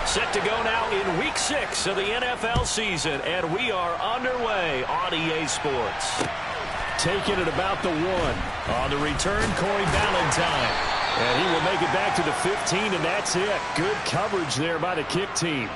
Set to go now in Week 6 of the NFL season, and we are underway on EA Sports. Taking it about the 1. On the return, Corey Ballantyne. And he will make it back to the 15, and that's it. Good coverage there by the kick team.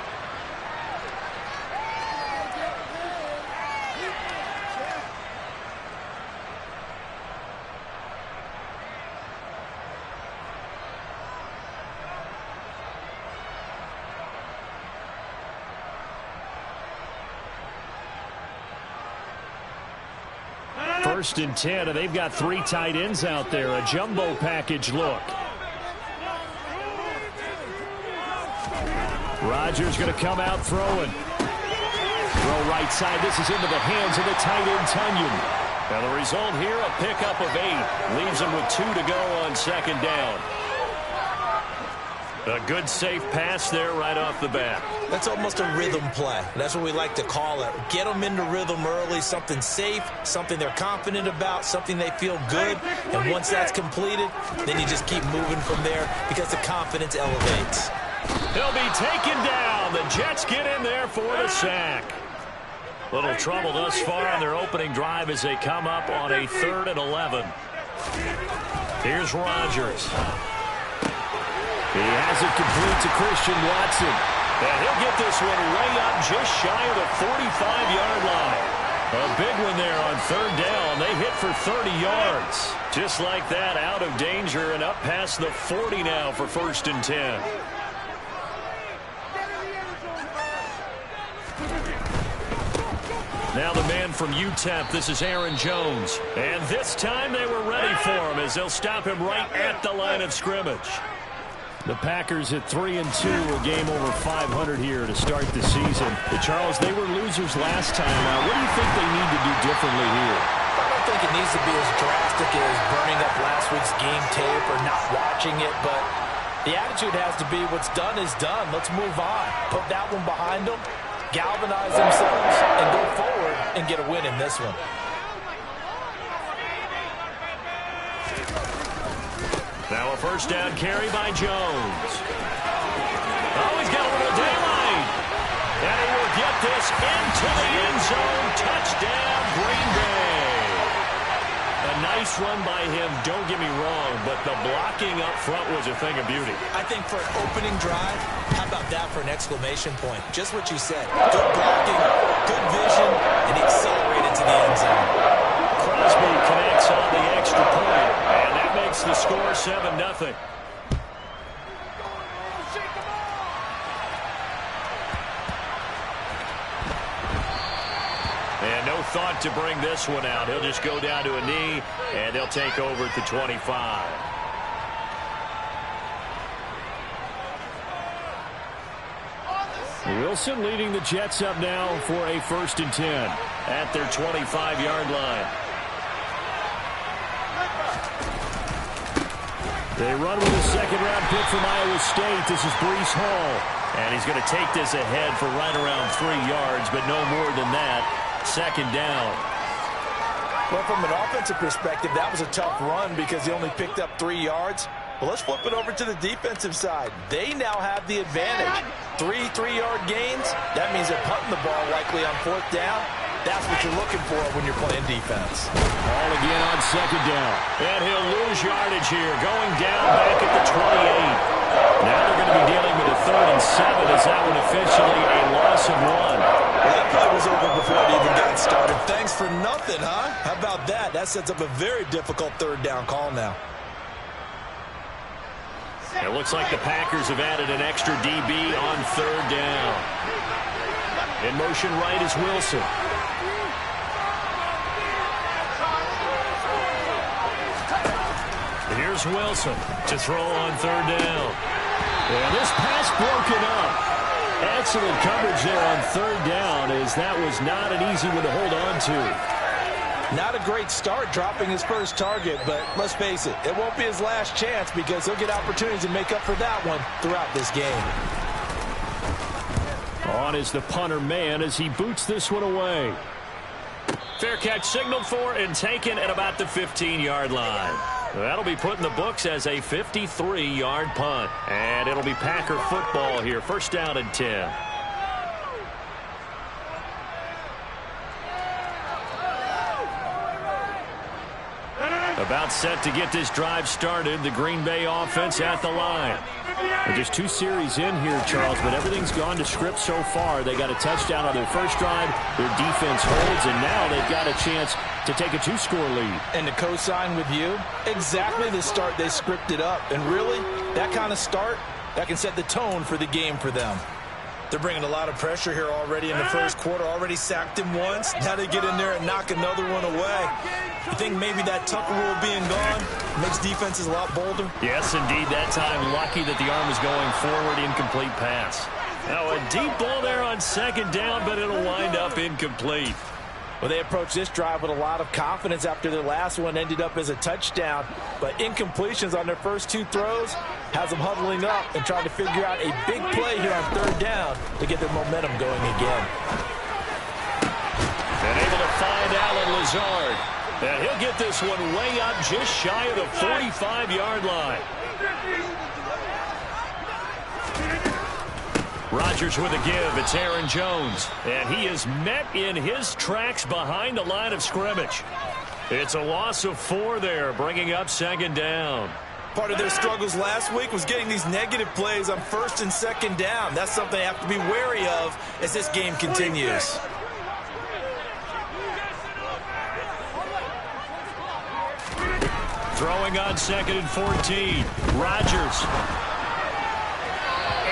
First and 10, and they've got 3 tight ends out there. A jumbo package look. Rodgers going to come out throwing. Throw right side. This is into the hands of the tight end, Tunyon. And the result here, a pickup of 8. Leaves him with 2 to go on second down. A good, safe pass there right off the bat. That's almost a rhythm play. That's what we like to call it. Get them into rhythm early, something safe, something they're confident about, something they feel good. And once that's completed, then you just keep moving from there because the confidence elevates. He'll be taken down. The Jets get in there for the sack. Little trouble thus far on their opening drive as they come up on a 3rd and 11. Here's Rodgers. He has it complete to Christian Watson. And he'll get this one way up just shy of the 45-yard line. A big one there on 3rd down. They hit for 30 yards. Just like that, out of danger and up past the 40 now for 1st and 10. Now the man from UTEP, this is Aaron Jones. And this time they were ready for him as they'll stop him right at the line of scrimmage. The Packers at 3-2, a game over 500 here to start the season. But Charles, they were losers last time. What do you think they need to do differently here? I don't think it needs to be as drastic as burning up last week's game tape or not watching it, but the attitude has to be what's done is done. Let's move on. Put that one behind them, galvanize themselves, and go forward and get a win in this one. Now a 1st down carry by Jones. Oh, he's got a little daylight. And he will get this into the end zone. Touchdown, Green Bay. A nice run by him, don't get me wrong, but the blocking up front was a thing of beauty. I think for an opening drive, how about that for an exclamation point? Just what you said. Good blocking, good vision, and he accelerated to the end zone. Crosby connects on the extra point, and that makes the score 7-0. And no thought to bring this one out. He'll just go down to a knee, and they'll take over at the 25. Wilson leading the Jets up now for a 1st and 10 at their 25-yard line. They run with a 2nd-round pick from Iowa State. This is Breece Hall. And he's going to take this ahead for right around 3 yards, but no more than that. 2nd down. Well, from an offensive perspective, that was a tough run because he only picked up 3 yards. Well, let's flip it over to the defensive side. They now have the advantage. 3 3-yard gains. That means they're punting the ball likely on 4th down. That's what you're looking for when you're playing defense. Ball again on 2nd down. And he'll lose yardage here, going down back at the 28. Now they're going to be dealing with a 3rd and 7 as that one officially a loss of 1. Well, that play was over before it even got started. Thanks for nothing, huh? How about that? That sets up a very difficult 3rd down call now. It looks like the Packers have added an extra DB on 3rd down. In motion right is Wilson. Here's Wilson to throw on 3rd down. And this pass broken up. Excellent coverage there on 3rd down, as that was not an easy one to hold on to. Not a great start dropping his first target, but let's face it, it won't be his last chance because he'll get opportunities to make up for that one throughout this game. On is the punter man as he boots this one away. Fair catch signaled for and taken at about the 15-yard line. That'll be put in the books as a 53-yard punt. And it'll be Packer football here. First down and 10. About set to get this drive started. The Green Bay offense at the line. They're just 2 series in here, Charles, but everything's gone to script so far. They got a touchdown on their first drive. Their defense holds, and now they've got a chance to take a 2-score lead. And to co-sign with you, exactly the start they scripted up. And really, that kind of start, that can set the tone for the game for them. They're bringing a lot of pressure here already in the first quarter. Already sacked him once. Now they get in there and knock another one away. You think maybe that Tucker rule being gone makes defenses a lot bolder? Yes, indeed. That time, lucky that the arm is going forward. Incomplete pass. Now a deep ball there on second down, but it'll wind up incomplete. Well, they approached this drive with a lot of confidence after their last one ended up as a touchdown. But incompletions on their first 2 throws has them huddling up and trying to figure out a big play here on third down to get their momentum going again. And able to find Allen Lazard. And he'll get this one way up just shy of the 45-yard line. Rodgers with a give. It's Aaron Jones. And he is met in his tracks behind the line of scrimmage. It's a loss of 4 there, bringing up second down. Part of their struggles last week was getting these negative plays on first and second down. That's something they have to be wary of as this game continues. Throwing on second and 14. Rodgers.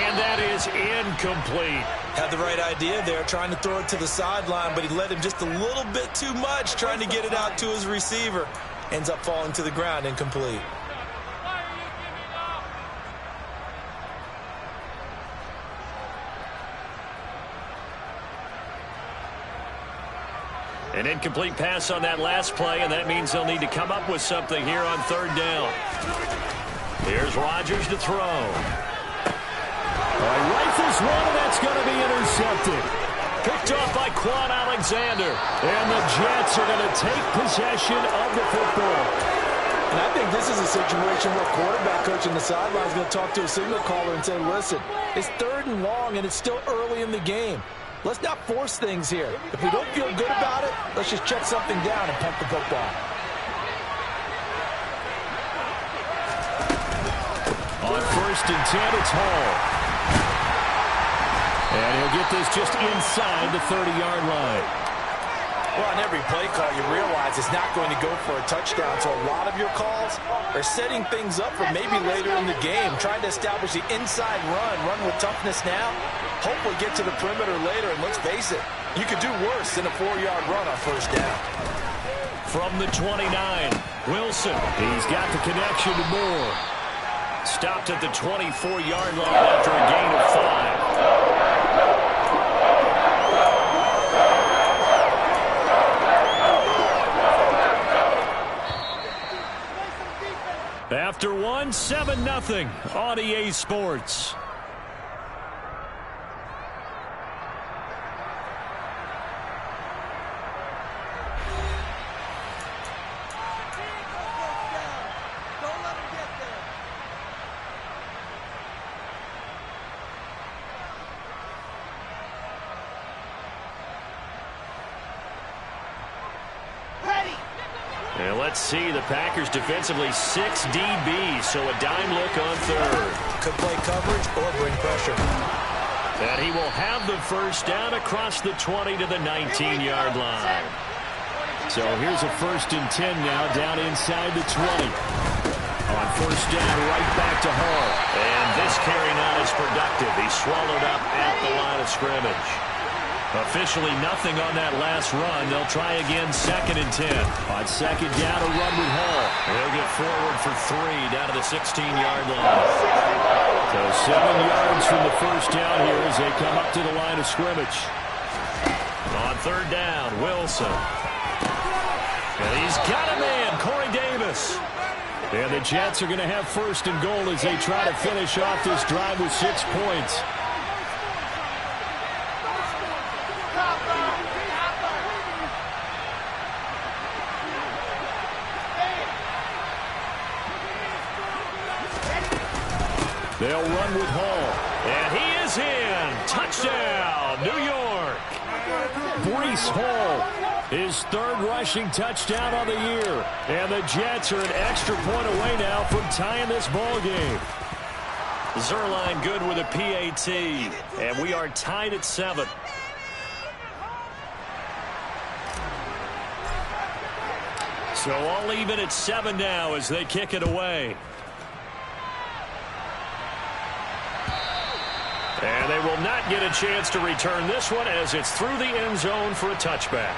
And that is incomplete. Had the right idea there, trying to throw it to the sideline, but he led him just a little bit too much, trying to get it out to his receiver. Ends up falling to the ground, incomplete. An incomplete pass on that last play, and that means they'll need to come up with something here on third down. Here's Rodgers to throw. Rifles one, and that's going to be intercepted. Picked off by Quan Alexander. And the Jets are going to take possession of the football. And I think this is a situation where quarterback coach in the sideline is going to talk to a signal caller and say, listen, it's third and long, and it's still early in the game. Let's not force things here. If we don't feel good about it, let's just check something down and pump the football. On first and 10, it's Hall. And he'll get this just inside the 30-yard line. Well, on every play call, you realize it's not going to go for a touchdown. So a lot of your calls are setting things up for maybe later in the game, trying to establish the inside run with toughness now. Hopefully get to the perimeter later, and let's face it, you could do worse than a 4-yard run on first down. From the 29, Wilson. He's got the connection to Moore. Stopped at the 24-yard line after a gain of 5. After 1, 7-0 on EA Sports. And let's see, the Packers defensively 6 DBs, so a dime look on third. Could play coverage or bring pressure. And he will have the first down across the 20 to the 19-yard line. So here's a first and 10 now down inside the 20. On first down, right back to Hall. And this carry not as productive. He's swallowed up at the line of scrimmage. Officially nothing on that last run. They'll try again second and 10. On second down, a run with Hall. He'll get forward for 3 down to the 16-yard line. So 7 yards from the first down here as they come up to the line of scrimmage. On third down, Wilson. And he's got a man, Corey Davis. And the Jets are going to have first and goal as they try to finish off this drive with 6 points. They'll run with Hall. And he is in. Touchdown, New York. Breece Hall, his third rushing touchdown of the year. And the Jets are an extra point away now from tying this ball game. Zuerlein good with a PAT. And we are tied at 7. So all even at 7 now as they kick it away. And they will not get a chance to return this one as it's through the end zone for a touchback.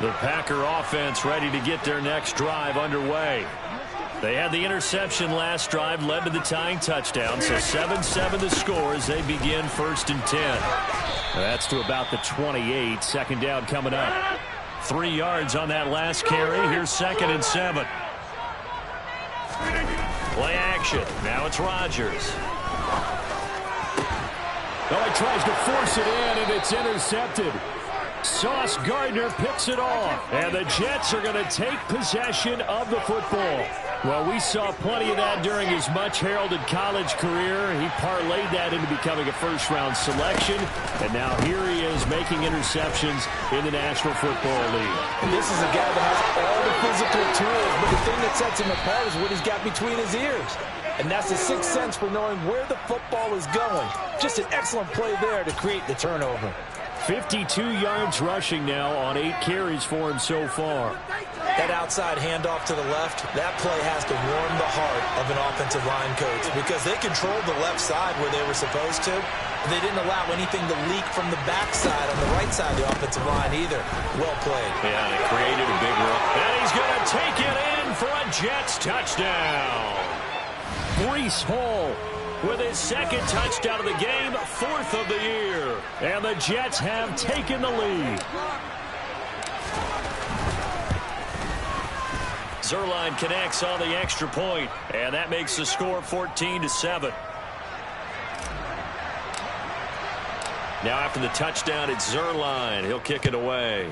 The Packer offense ready to get their next drive underway. They had the interception last drive, led to the tying touchdown, so 7-7 the score as they begin 1st and 10. That's to about the 28. Second down coming up. 3 yards on that last carry. Here's 2nd and 7. Play action. Now it's Rodgers. Oh, he tries to force it in, and it's intercepted. Sauce Gardner picks it off, and the Jets are going to take possession of the football. Well, we saw plenty of that during his much-heralded college career. He parlayed that into becoming a first-round selection, and now here he is making interceptions in the National Football League. And this is a guy that has all the physical tools, but the thing that sets him apart is what he's got between his ears. And that's the sixth sense for knowing where the football is going. Just an excellent play there to create the turnover. 52 yards rushing now on 8 carries for him so far. That outside handoff to the left, that play has to warm the heart of an offensive line coach because they controlled the left side where they were supposed to. They didn't allow anything to leak from the backside on the right side of the offensive line either. Well played. Yeah, they created a big run. And he's going to take it in for a Jets touchdown. Breece Hall with his 2nd touchdown of the game, 4th of the year. And the Jets have taken the lead. Zuerlein connects on the extra point, and that makes the score 14-7. Now after the touchdown, it's Zuerlein. He'll kick it away.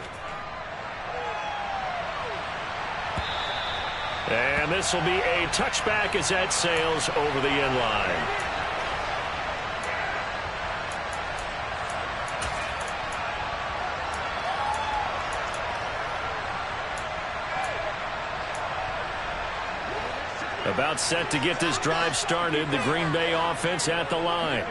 And this will be a touchback as that sails over the end line. About set to get this drive started. The Green Bay offense at the line.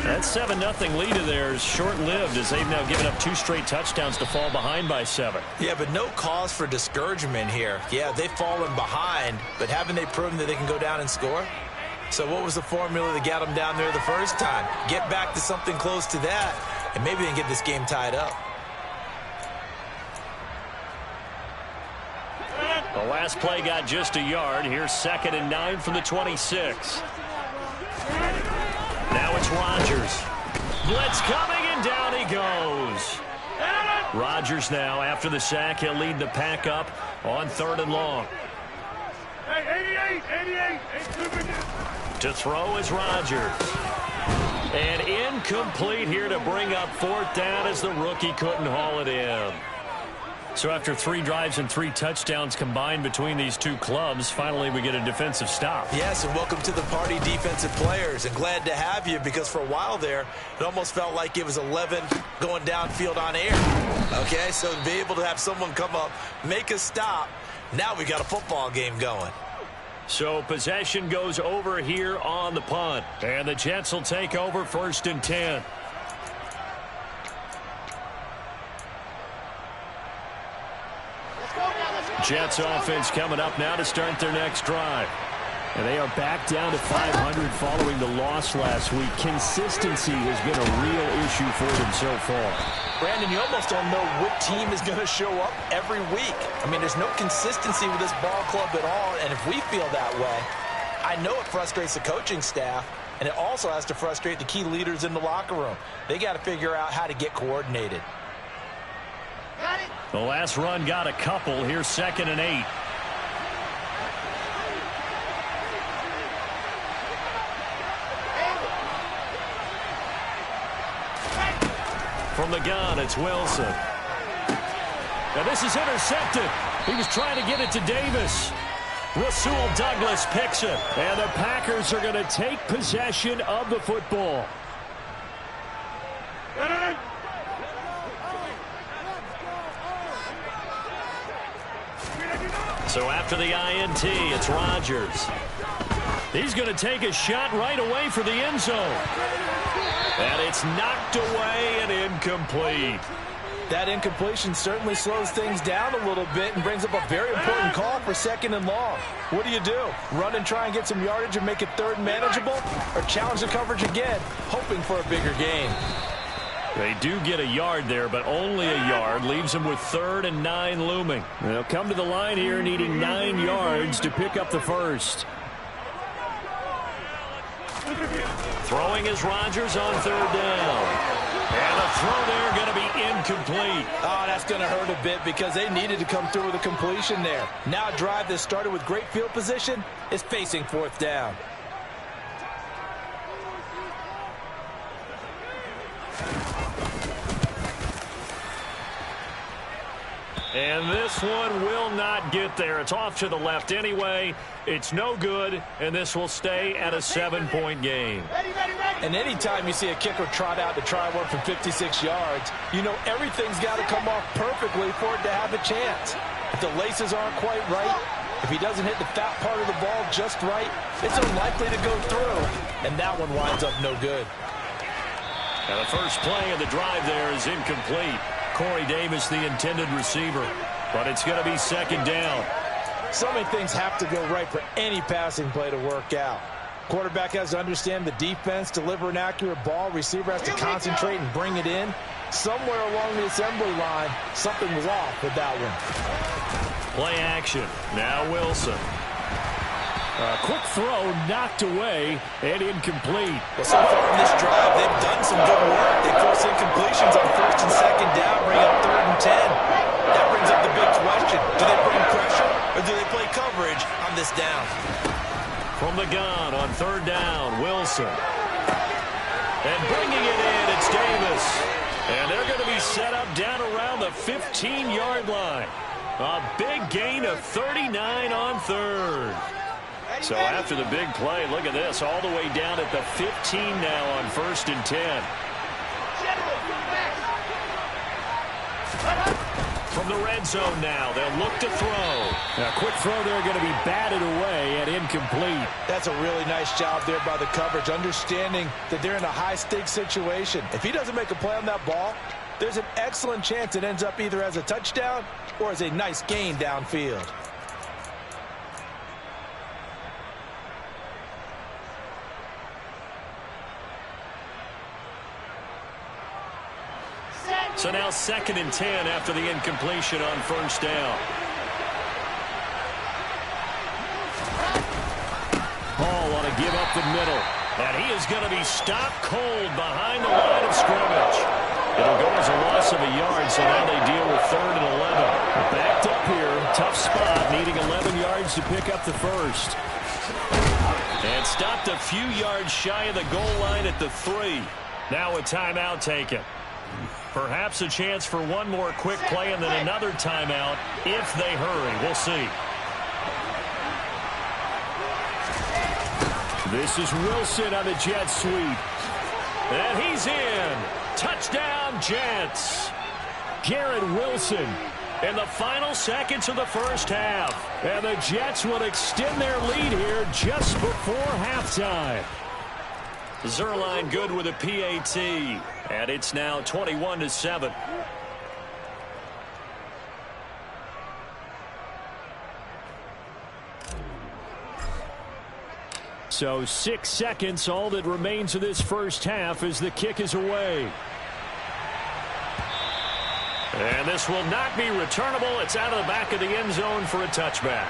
That 7-0 lead of theirs is short-lived as they've now given up 2 straight touchdowns to fall behind by 7. Yeah, but no cause for discouragement here. Yeah, they've fallen behind, but haven't they proven that they can go down and score? So what was the formula that got them down there the first time? Get back to something close to that, and maybe they can get this game tied up. The last play got just a yard. Here's 2nd and 9 from the 26. Now it's Rodgers. Blitz coming, and down he goes. Rodgers now, after the sack, he'll lead the pack up on 3rd and long. To throw is Rodgers. And incomplete here to bring up 4th down as the rookie couldn't haul it in. So after 3 drives and 3 touchdowns combined between these two clubs, finally we get a defensive stop. Yes, and welcome to the party, defensive players. And glad to have you because for a while there, it almost felt like it was 11 going downfield on air. Okay, so to be able to have someone come up, make a stop, now we got a football game going. So possession goes over here on the punt. And the Jets will take over 1st and 10. Jets offense coming up now to start their next drive. And they are back down to 500 following the loss last week. Consistency has been a real issue for them so far. Brandon, you almost don't know what team is going to show up every week. I mean, there's no consistency with this ball club at all, and if we feel that way, I know it frustrates the coaching staff, and it also has to frustrate the key leaders in the locker room. They got to figure out how to get coordinated. The last run got a couple. Here's 2nd and 8. From the gun, it's Wilson. Now this is intercepted. He was trying to get it to Davis. Rasul Douglas picks it. And the Packers are going to take possession of the football. So after the INT, it's Rodgers. He's going to take a shot right away for the end zone. And it's knocked away and incomplete. That incompletion certainly slows things down a little bit and brings up a very important call for 2nd and long. What do? Run and try and get some yardage and make it 3rd and manageable? Or challenge the coverage again, hoping for a bigger gain? They do get a yard there, but only a yard. Leaves them with 3rd and 9 looming. They'll come to the line here needing 9 yards to pick up the first. Throwing is Rodgers on 3rd down. And the throw there going to be incomplete. Oh, that's going to hurt a bit because they needed to come through with a completion there. Now a drive that started with great field position is facing 4th down. And this one will not get there. It's off to the left anyway. It's no good, and this will stay at a 7-point game. And anytime you see a kicker trot out to try one from 56 yards, you know everything's got to come off perfectly for it to have a chance. If the laces aren't quite right, if he doesn't hit the fat part of the ball just right, it's unlikely to go through, and that one winds up no good. Now the first play of the drive there is incomplete. Corey Davis, the intended receiver, but it's going to be 2nd down. So many things have to go right for any passing play to work out. Quarterback has to understand the defense, deliver an accurate ball. Receiver has to concentrate and bring it in. Somewhere along the assembly line, something was off with that one. Play action. Now Wilson. A quick throw knocked away and incomplete. Well, so far in this drive, they've done some good work. They force incompletions on 1st and 2nd down, bring up 3rd and 10. That brings up the big question. Do they bring pressure or do they play coverage on this down? From the gun on 3rd down, Wilson. And bringing it in, it's Davis. And they're going to be set up down around the 15-yard line. A big gain of 39 on 3rd. So after the big play, look at this, all the way down at the 15 now on 1st and 10. From the red zone now, they'll look to throw. A quick throw there going to be batted away and incomplete. That's a really nice job there by the coverage, understanding that they're in a high-stakes situation. If he doesn't make a play on that ball, there's an excellent chance it ends up either as a touchdown or as a nice gain downfield. So now 2nd and 10 after the incompletion on 1st down. Hall want to give up the middle. And he is going to be stopped cold behind the line of scrimmage. It'll go as a loss of a yard, so now they deal with 3rd and 11. Backed up here, tough spot, needing 11 yards to pick up the first. And stopped a few yards shy of the goal line at the 3. Now a timeout taken. Perhaps a chance for one more quick play and then another timeout if they hurry. We'll see. This is Wilson on the jet sweep. And he's in. Touchdown, Jets. Garrett Wilson. In the final seconds of the first half. And the Jets will extend their lead here just before halftime. Zerline good with a PAT. And it's now 21-7. So 6 seconds, all that remains of this first half as the kick is away. And this will not be returnable. It's out of the back of the end zone for a touchback.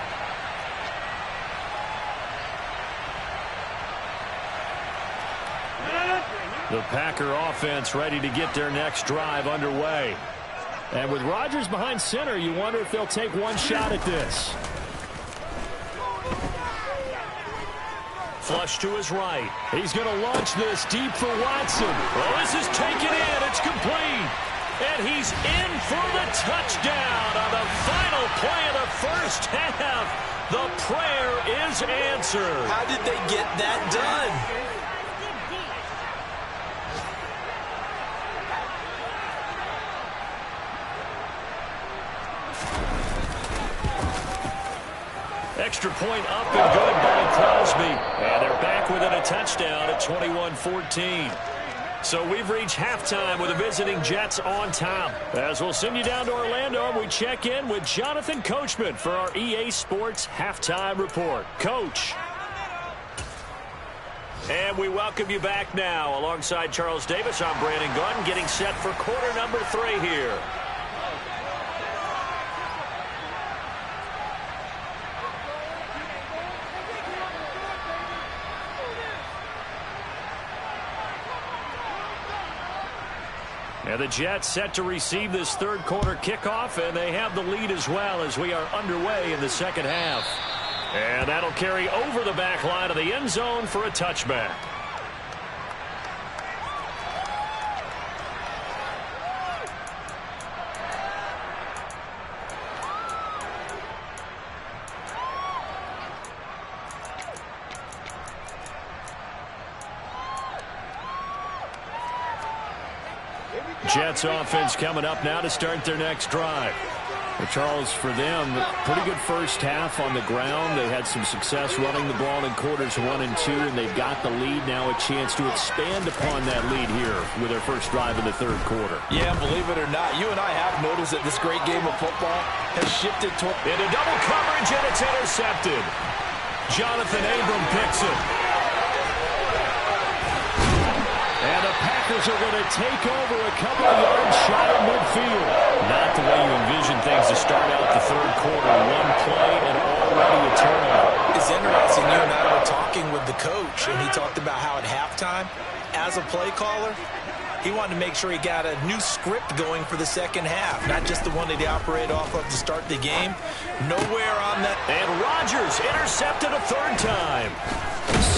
The Packer offense ready to get their next drive underway. And with Rodgers behind center, you wonder if they'll take one shot at this. flush to his right. He's going to launch this deep for Watson. Oh, this is taken in. It's complete. And he's in for the touchdown on the final play of the first half. The prayer is answered. How did they get that done? Extra point up and good by Crosby. And they're back within a touchdown at 21-14. So we've reached halftime with the visiting Jets on top. As we'll send you down to Orlando, and we check in with Jonathan Coachman for our EA Sports Halftime Report. Coach. And we welcome you back now. Alongside Charles Davis, I'm Brandon Gunn, getting set for quarter number 3 here. And the Jets set to receive this third quarter kickoff, and they have the lead as well as we are underway in the second half. And that'll carry over the back line of the end zone for a touchback. Jets offense coming up now to start their next drive. Well, Charles, for them, pretty good first half on the ground. They had some success running the ball in quarters 1 and 2, and they've got the lead now, a chance to expand upon that lead here with their first drive in the third quarter. Yeah, believe it or not, you and I have noticed that this great game of football has shifted to into double coverage, and it's intercepted. Jonathan Abram picks it. And the Packers are going to take over a couple of yards shy of midfield. Not the way you envision things to start out the third quarter. One play and already a turnover. It's interesting. You and I were talking with the coach, and he talked about how at halftime, as a play caller, he wanted to make sure he got a new script going for the second half, not just the one that he operated off of to start the game. Nowhere on that. And Rodgers intercepted a third time.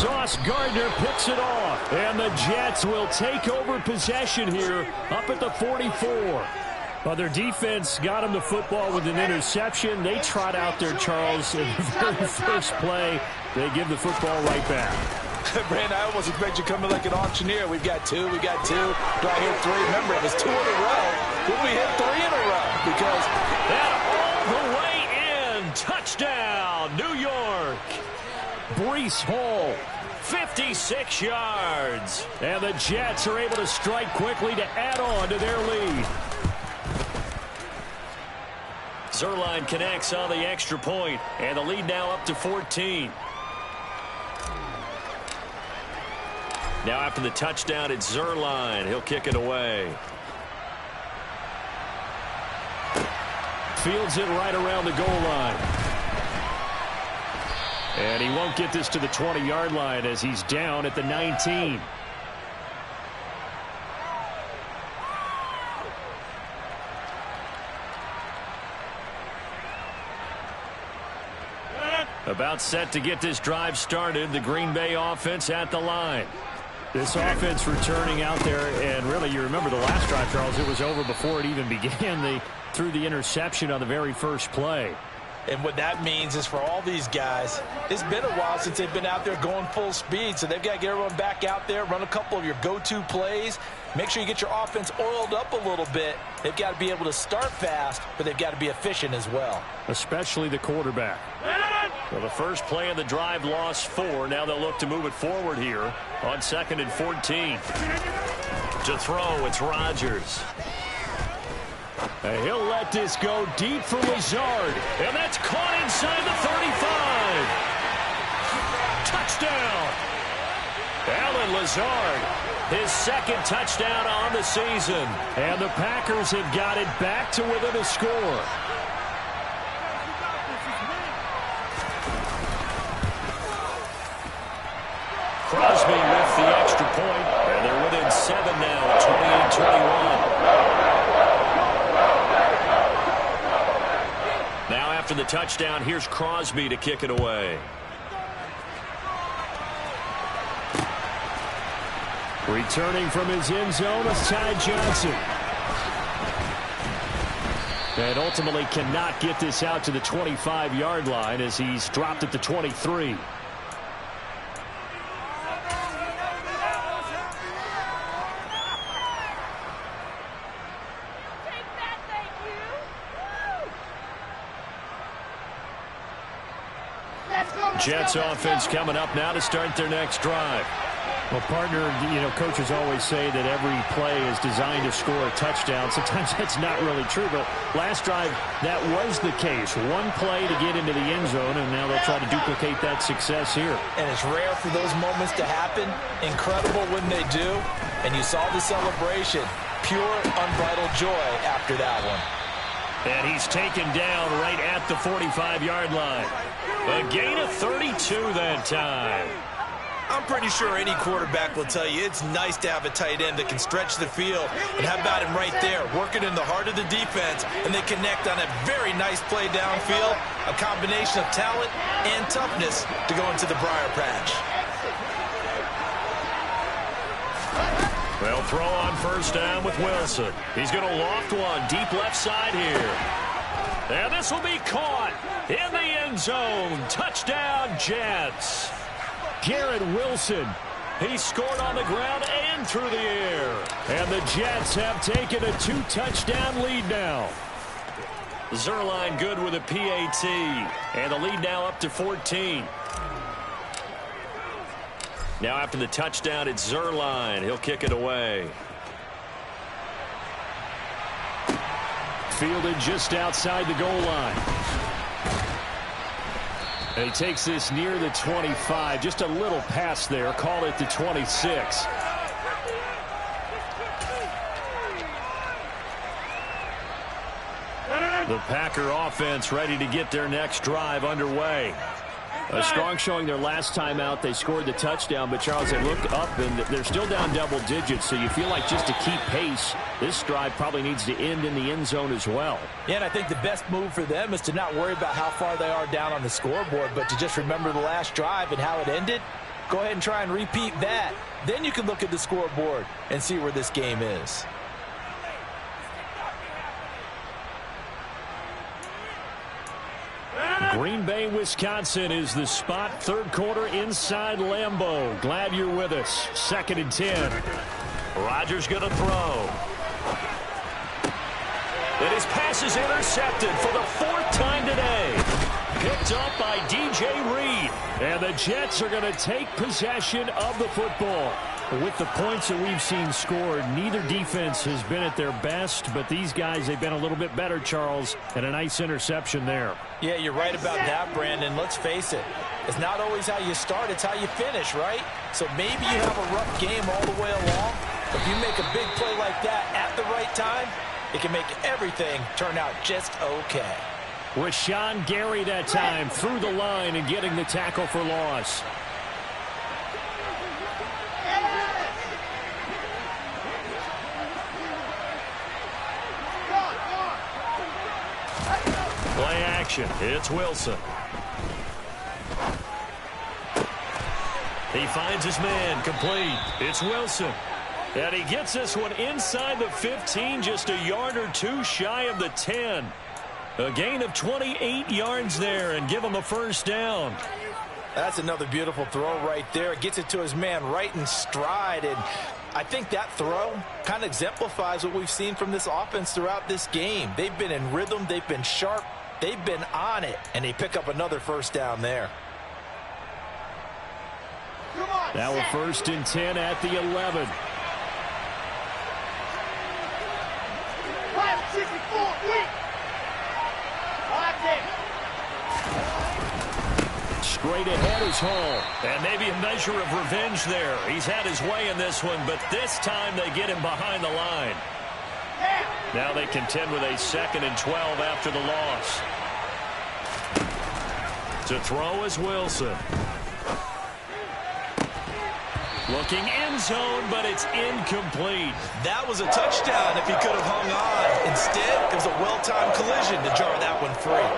Sauce Gardner picks it off, and the Jets will take over possession here up at the 44. Well, their defense got him the football with an interception. They trot out there, Charles, in the very first play. They give the football right back. Brandon, I almost expect you coming like an auctioneer. We've got 2, we got 2. Do I hear 3? Remember, it was 2 in a row. Would we hit 3 in a row? Because that all the way in. Touchdown, New York. Breece Hall, 56 yards. And the Jets are able to strike quickly to add on to their lead. Zerline connects on the extra point, and the lead now up to 14. Now after the touchdown, it's Zerline. He'll kick it away. Fields it right around the goal line. And he won't get this to the 20-yard line as he's down at the 19. About set to get this drive started. The Green Bay offense at the line. This offense returning out there, and really, you remember the last drive, Charles, it was over before it even began. They threw the interception on the very first play. And what that means is for all these guys, it's been a while since they've been out there going full speed, so they've got to get everyone back out there, run a couple of your go-to plays, make sure you get your offense oiled up a little bit. They've got to be able to start fast, but they've got to be efficient as well. Especially the quarterback. Well, the first play of the drive lost 4. Now they'll look to move it forward here on 2nd and 14. To throw, it's Rodgers. And he'll let this go deep for Lazard. And that's caught inside the 35. Touchdown. Alan Lazard, his second touchdown on the season. And the Packers have got it back to within a score. Crosby with the extra point, and they're within 7 now, 28-21. Now after the touchdown, here's Crosby to kick it away. Returning from his end zone is Ty Johnson. And ultimately cannot get this out to the 25-yard line as he's dropped at the 23. Jets offense coming up now to start their next drive. Well, partner, coaches always say that every play is designed to score a touchdown. Sometimes that's not really true, but last drive, that was the case. One play to get into the end zone, and now they'll try to duplicate that success here. And it's rare for those moments to happen. Incredible when they do. And you saw the celebration. Pure, unbridled joy after that one. And he's taken down right at the 45-yard line. A gain of 32 that time. I'm pretty sure any quarterback will tell you it's nice to have a tight end that can stretch the field. And how about him right there, working in the heart of the defense, and they connect on a very nice play downfield, a combination of talent and toughness to go into the briar patch. They'll throw on first down with Wilson. He's going to loft one deep left side here. And this will be caught in the end zone. Touchdown, Jets. Garrett Wilson. He scored on the ground and through the air. And the Jets have taken a 2-touchdown lead now. Zerline good with a PAT. And the lead now up to 14. Now after the touchdown, it's Zerline. He'll kick it away. Fielded just outside the goal line. And he takes this near the 25. Just a little pass there. Call it the 26. The Packer offense ready to get their next drive underway. A strong showing their last time out. They scored the touchdown, but Charles, they look up and they're still down double digits, so you feel like just to keep pace, this drive probably needs to end in the end zone as well. Yeah, and I think the best move for them is to not worry about how far they are down on the scoreboard, but to just remember the last drive and how it ended. Go ahead and try and repeat that. Then you can look at the scoreboard and see where this game is. Green Bay, Wisconsin is the spot. Third quarter inside Lambeau. Glad you're with us. 2nd and 10. Rodgers going to throw. And his pass is intercepted for the 4th time today. Picked up by DJ Reed. And the Jets are going to take possession of the football. With the points that we've seen scored, neither defense has been at their best, but these guys, they've been a little bit better, Charles, and a nice interception there. Yeah, you're right about that, Brandon. Let's face it. It's not always how you start, it's how you finish, right? So maybe you have a rough game all the way along, but if you make a big play like that at the right time, it can make everything turn out just okay. Rashawn Gary that time through the line and getting the tackle for loss. Play action. It's Wilson. He finds his man. Complete. It's Wilson. And he gets this one inside the 15, just a yard or two shy of the 10. A gain of 28 yards there and give him a first down. That's another beautiful throw right there. Gets it to his man right in stride. And I think that throw kind of exemplifies what we've seen from this offense throughout this game. They've been in rhythm. They've been sharp. They've been on it. And they pick up another first down there. Now a 1st and 10 at the 11. Straight ahead is Hall. And maybe a measure of revenge there. He's had his way in this one, but this time they get him behind the line. Now they contend with a 2nd and 12 after the loss. To throw is Wilson. Looking end zone, but it's incomplete. That was a touchdown if he could have hung on. Instead, it was a well-timed collision to jar that one free.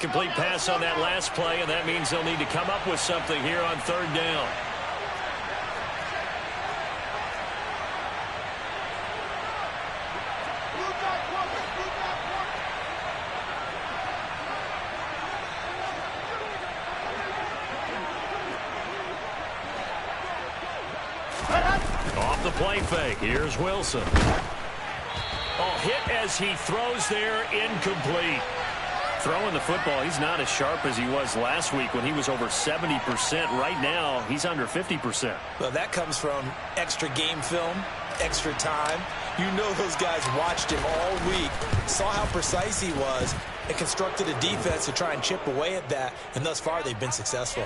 incomplete pass on that last play, and that means they'll need to come up with something here on third down. Off the play fake. Here's Wilson. Oh, hit as he throws there, incomplete. Throwing the football, he's not as sharp as he was last week when he was over 70%. Right now, he's under 50%. Well, that comes from extra game film, extra time. You know those guys watched him all week, saw how precise he was, and constructed a defense to try and chip away at that, and thus far they've been successful.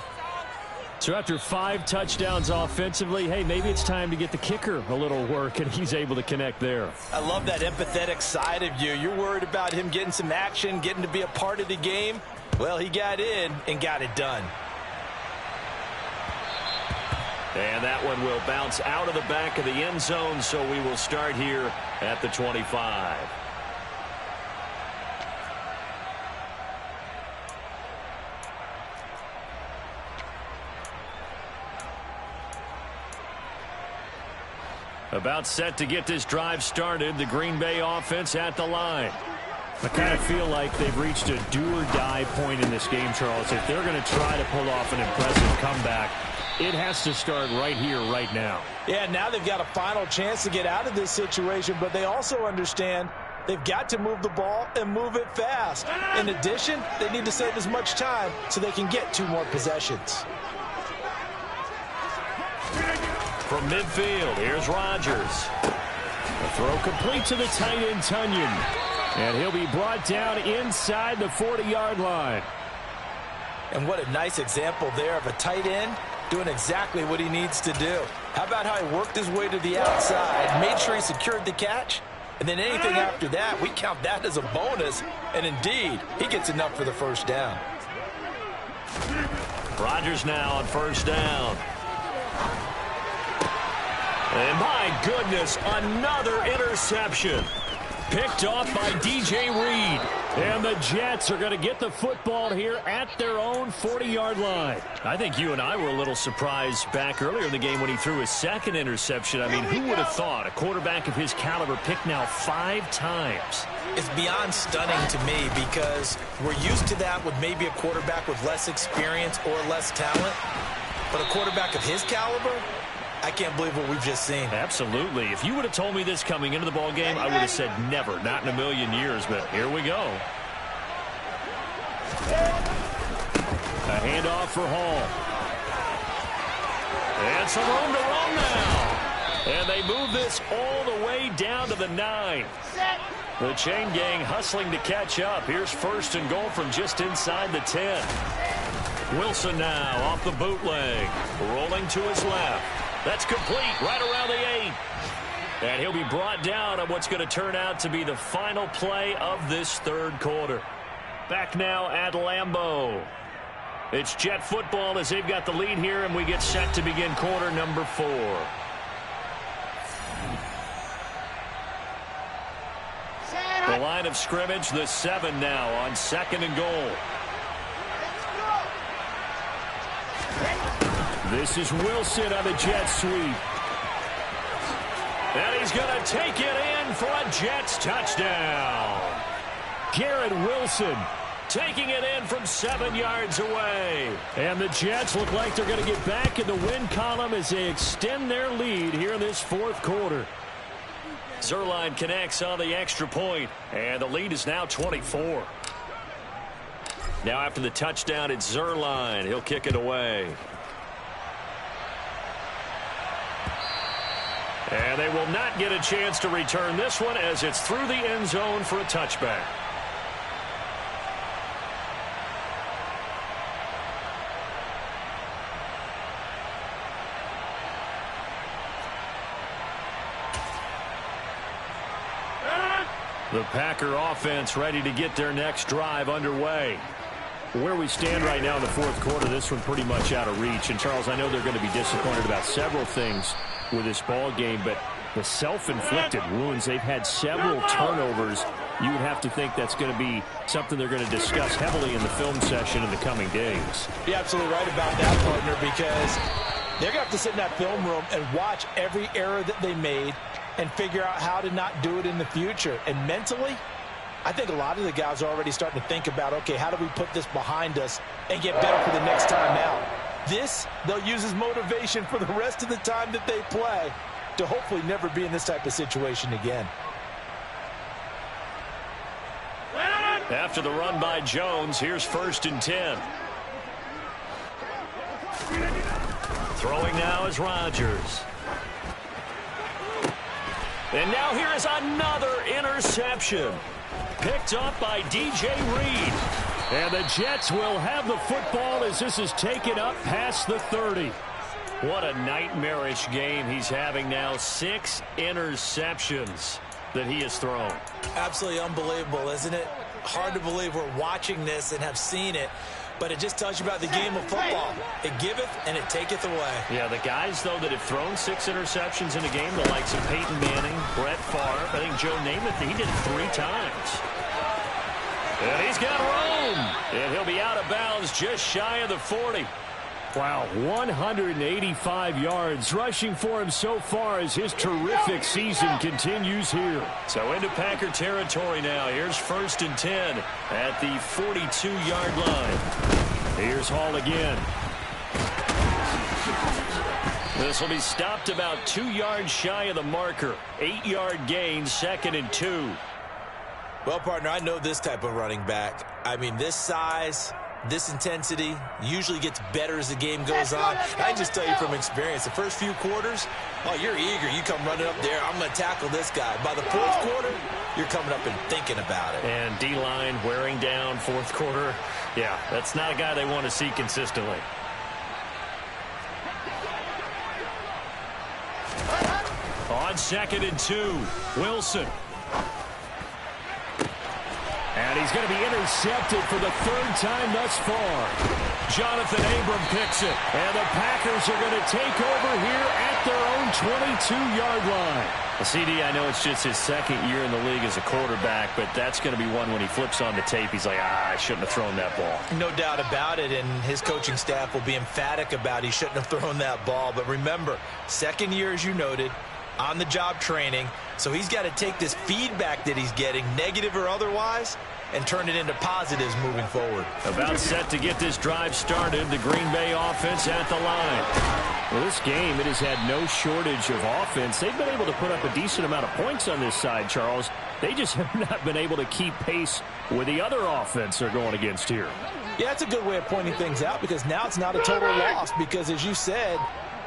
So after 5 touchdowns offensively, hey, maybe it's time to get the kicker a little work, and he's able to connect there. I love that empathetic side of you. You're worried about him getting some action, getting to be a part of the game. Well, he got in and got it done. And that one will bounce out of the back of the end zone, so we will start here at the 25. About set to get this drive started, the Green Bay offense at the line. I kind of feel like they've reached a do-or-die point in this game, Charles. If they're going to try to pull off an impressive comeback, it has to start right here, right now. Yeah, now they've got a final chance to get out of this situation, but they also understand they've got to move the ball and move it fast. In addition, they need to save as much time so they can get 2 more possessions. From midfield, here's Rodgers. A throw complete to the tight end, Tunyon. And he'll be brought down inside the 40-yard line. And what a nice example there of a tight end doing exactly what he needs to do. How about how he worked his way to the outside, made sure he secured the catch, and then anything after that, we count that as a bonus. And indeed, he gets enough for the first down. Rodgers now on first down. And my goodness, another interception. Picked off by DJ Reed. And the Jets are going to get the football here at their own 40-yard line. I think you and I were a little surprised back earlier in the game when he threw his second interception. I mean, who would have thought a quarterback of his caliber picked now 5 times? It's beyond stunning to me because we're used to that with maybe a quarterback with less experience or less talent. But a quarterback of his caliber, I can't believe what we've just seen. Absolutely. If you would have told me this coming into the ball game, I would have said never, not in a million years, but here we go. A handoff for Hall. And some room to run now. And they move this all the way down to the 9. The chain gang hustling to catch up. Here's first and goal from just inside the 10. Wilson now off the bootleg, rolling to his left. That's complete right around the 8. And he'll be brought down on what's going to turn out to be the final play of this third quarter. Back now at Lambeau. It's Jet football as they've got the lead here, and we get set to begin quarter number 4. The line of scrimmage, the 7 now on second and goal. This is Wilson on the jet sweep. And he's going to take it in for a Jets touchdown. Garrett Wilson taking it in from 7 yards away. And the Jets look like they're going to get back in the win column as they extend their lead here in this fourth quarter. Zuerlein connects on the extra point, and the lead is now 24. Now after the touchdown, it's Zuerlein. He'll kick it away. And they will not get a chance to return this one as it's through the end zone for a touchback. The Packer offense ready to get their next drive underway. Where we stand right now in the fourth quarter, this one pretty much out of reach. And, Charles, I know they're going to be disappointed about several things with this ball game, but the self-inflicted wounds, they've had several turnovers you would have to think that's going to be something they're going to discuss heavily in the film session in the coming days. You're absolutely right about that, partner, because they're going to have to sit in that film room and watch every error that they made and figure out how to not do it in the future. And mentally, I think a lot of the guys are already starting to think about, okay, how do we put this behind us and get better for the next time out? This, they'll use as motivation for the rest of the time that they play to hopefully never be in this type of situation again. After the run by Jones, here's 1st and 10. Throwing now is Rodgers. And now here is another interception. Picked up by DJ Reed. And the Jets will have the football as this is taken up past the 30. What a nightmarish game he's having now. 6 interceptions that he has thrown. Absolutely unbelievable, isn't it? Hard to believe we're watching this and have seen it, but it just tells you about the game of football. It giveth and it taketh away. Yeah, the guys, though, that have thrown 6 interceptions in a game, the likes of Peyton Manning, Brett Favre, I think Joe Namath, he did it 3 times. And he's got room. And he'll be out of bounds just shy of the 40. Wow, 185 yards rushing for him so far as his terrific season continues here. So into Packer territory now. Here's 1st and 10 at the 42-yard line. Here's Hall again. This will be stopped about 2 yards shy of the marker. 8-yard gain, 2nd and 2. Well, partner, I know this type of running back. I mean, this size, this intensity usually gets better as the game goes on. I can just tell you from experience, the first few quarters, oh, you're eager. You come running up there, I'm going to tackle this guy. By the 4th quarter, you're coming up and thinking about it. And D-line wearing down 4th quarter. Yeah, that's not a guy they want to see consistently. On 2nd and 2, Wilson. And he's going to be intercepted for the 3rd time thus far. Jonathan Abram picks it. And the Packers are going to take over here at their own 22-yard line. Well, CD, I know it's just his 2nd year in the league as a quarterback, but that's going to be one when he flips on the tape. He's like, I shouldn't have thrown that ball. No doubt about it, and his coaching staff will be emphatic about he shouldn't have thrown that ball. But remember, 2nd year, as you noted, on-the-job training. So he's got to take this feedback that he's getting, negative or otherwise, and turn it into positives moving forward. About set to get this drive started. The Green Bay offense at the line. Well, this game, it has had no shortage of offense. They've been able to put up a decent amount of points on this side, Charles. They just have not been able to keep pace with the other offense they're going against here. Yeah, that's a good way of pointing things out, because now it's not a total loss, because as you said,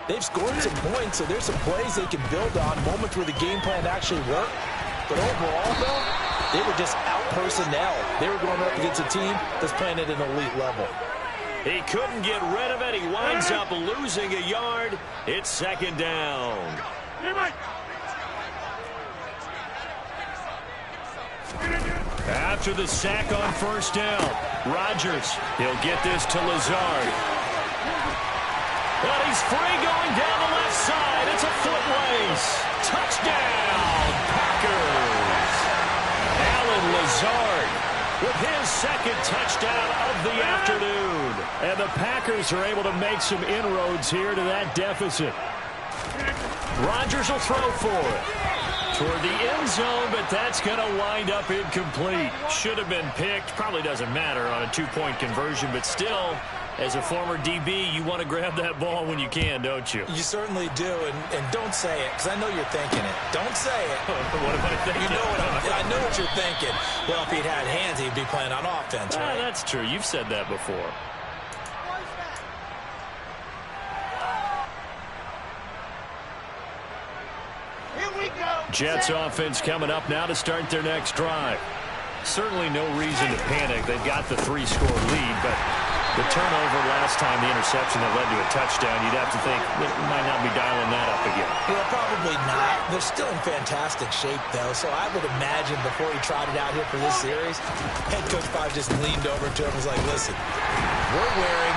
they've scored some points, so there's some plays they can build on, moments where the game plan actually worked. But overall, though, they were just out personnel. They were going up against a team that's playing at an elite level. He couldn't get rid of it. He winds up losing a yard. It's 2nd down. After the sack on 1st down, Rodgers, he'll get this to Lazard. But he's free going down the left side. It's a foot race. Touchdown, Packers. Alan Lazard with his 2nd touchdown of the afternoon. And the Packers are able to make some inroads here to that deficit. Rodgers will throw for it. Toward the end zone, but that's going to wind up incomplete. Should have been picked. Probably doesn't matter on a 2-point conversion, but still, as a former DB, you want to grab that ball when you can, don't you? You certainly do, and don't say it, because I know you're thinking it. Don't say it. What am I thinking? You know I know what you're thinking. Well, if he'd had hands, he'd be playing on offense, right? That's true. You've said that before. Jets offense coming up now to start their next drive. Certainly no reason to panic. They've got the 3-score lead, but the turnover last time, the interception that led to a touchdown, you'd have to think they might not be dialing that up again. Well, probably not. They're still in fantastic shape, though, so I would imagine before he trotted out here for this series, head coach probably just leaned over to him and was like, listen, we're wearing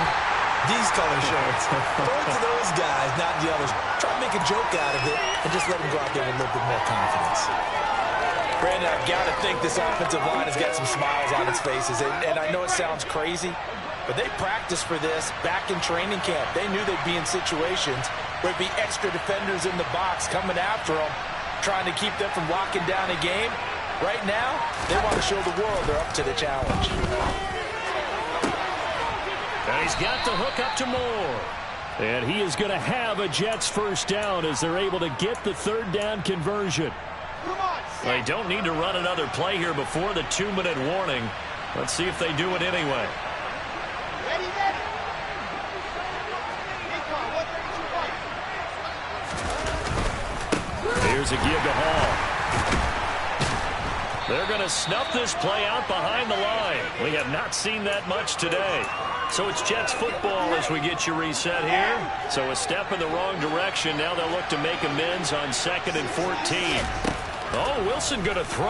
these color shirts. Throw it to those guys, not the others. Try to make a joke out of it and just let them go out there with a little bit more confidence. Brandon, I've got to think this offensive line has got some smiles on its faces. And I know it sounds crazy, but they practiced for this back in training camp. They knew they'd be in situations where there'd be extra defenders in the box coming after them, trying to keep them from locking down a game. Right now, they want to show the world they're up to the challenge. And he's got the hook up to Moore. And he is going to have a Jets first down as they're able to get the third down conversion. They don't need to run another play here before the 2-minute warning. Let's see if they do it anyway. Here's a give to Hall. They're going to snuff this play out behind the line. We have not seen that much today. So it's Jets football as we get you reset here. So a step in the wrong direction. Now they'll look to make amends on 2nd and 14. Oh, Wilson going to throw.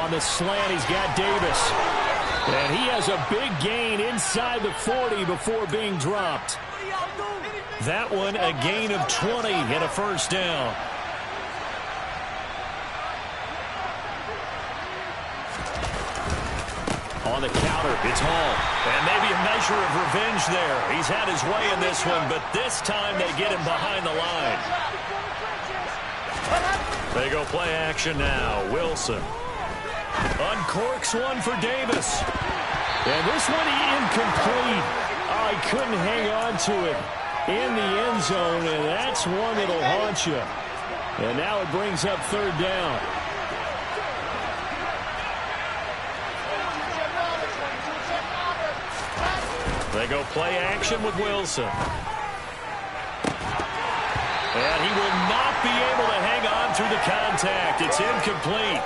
On the slant, he's got Davis. And he has a big gain inside the 40 before being dropped. That one a gain of 20 and a first down. On the counter, it's Hall. And maybe a measure of revenge there. He's had his way in this one, but this time they get him behind the line. They go play action now. Wilson uncorks one for Davis. And this one incomplete. Oh, he couldn't hang on to it in the end zone, and that's one that'll haunt you. And now it brings up third down. They go play action with Wilson. And he will not be able to hang on through the contact. It's incomplete.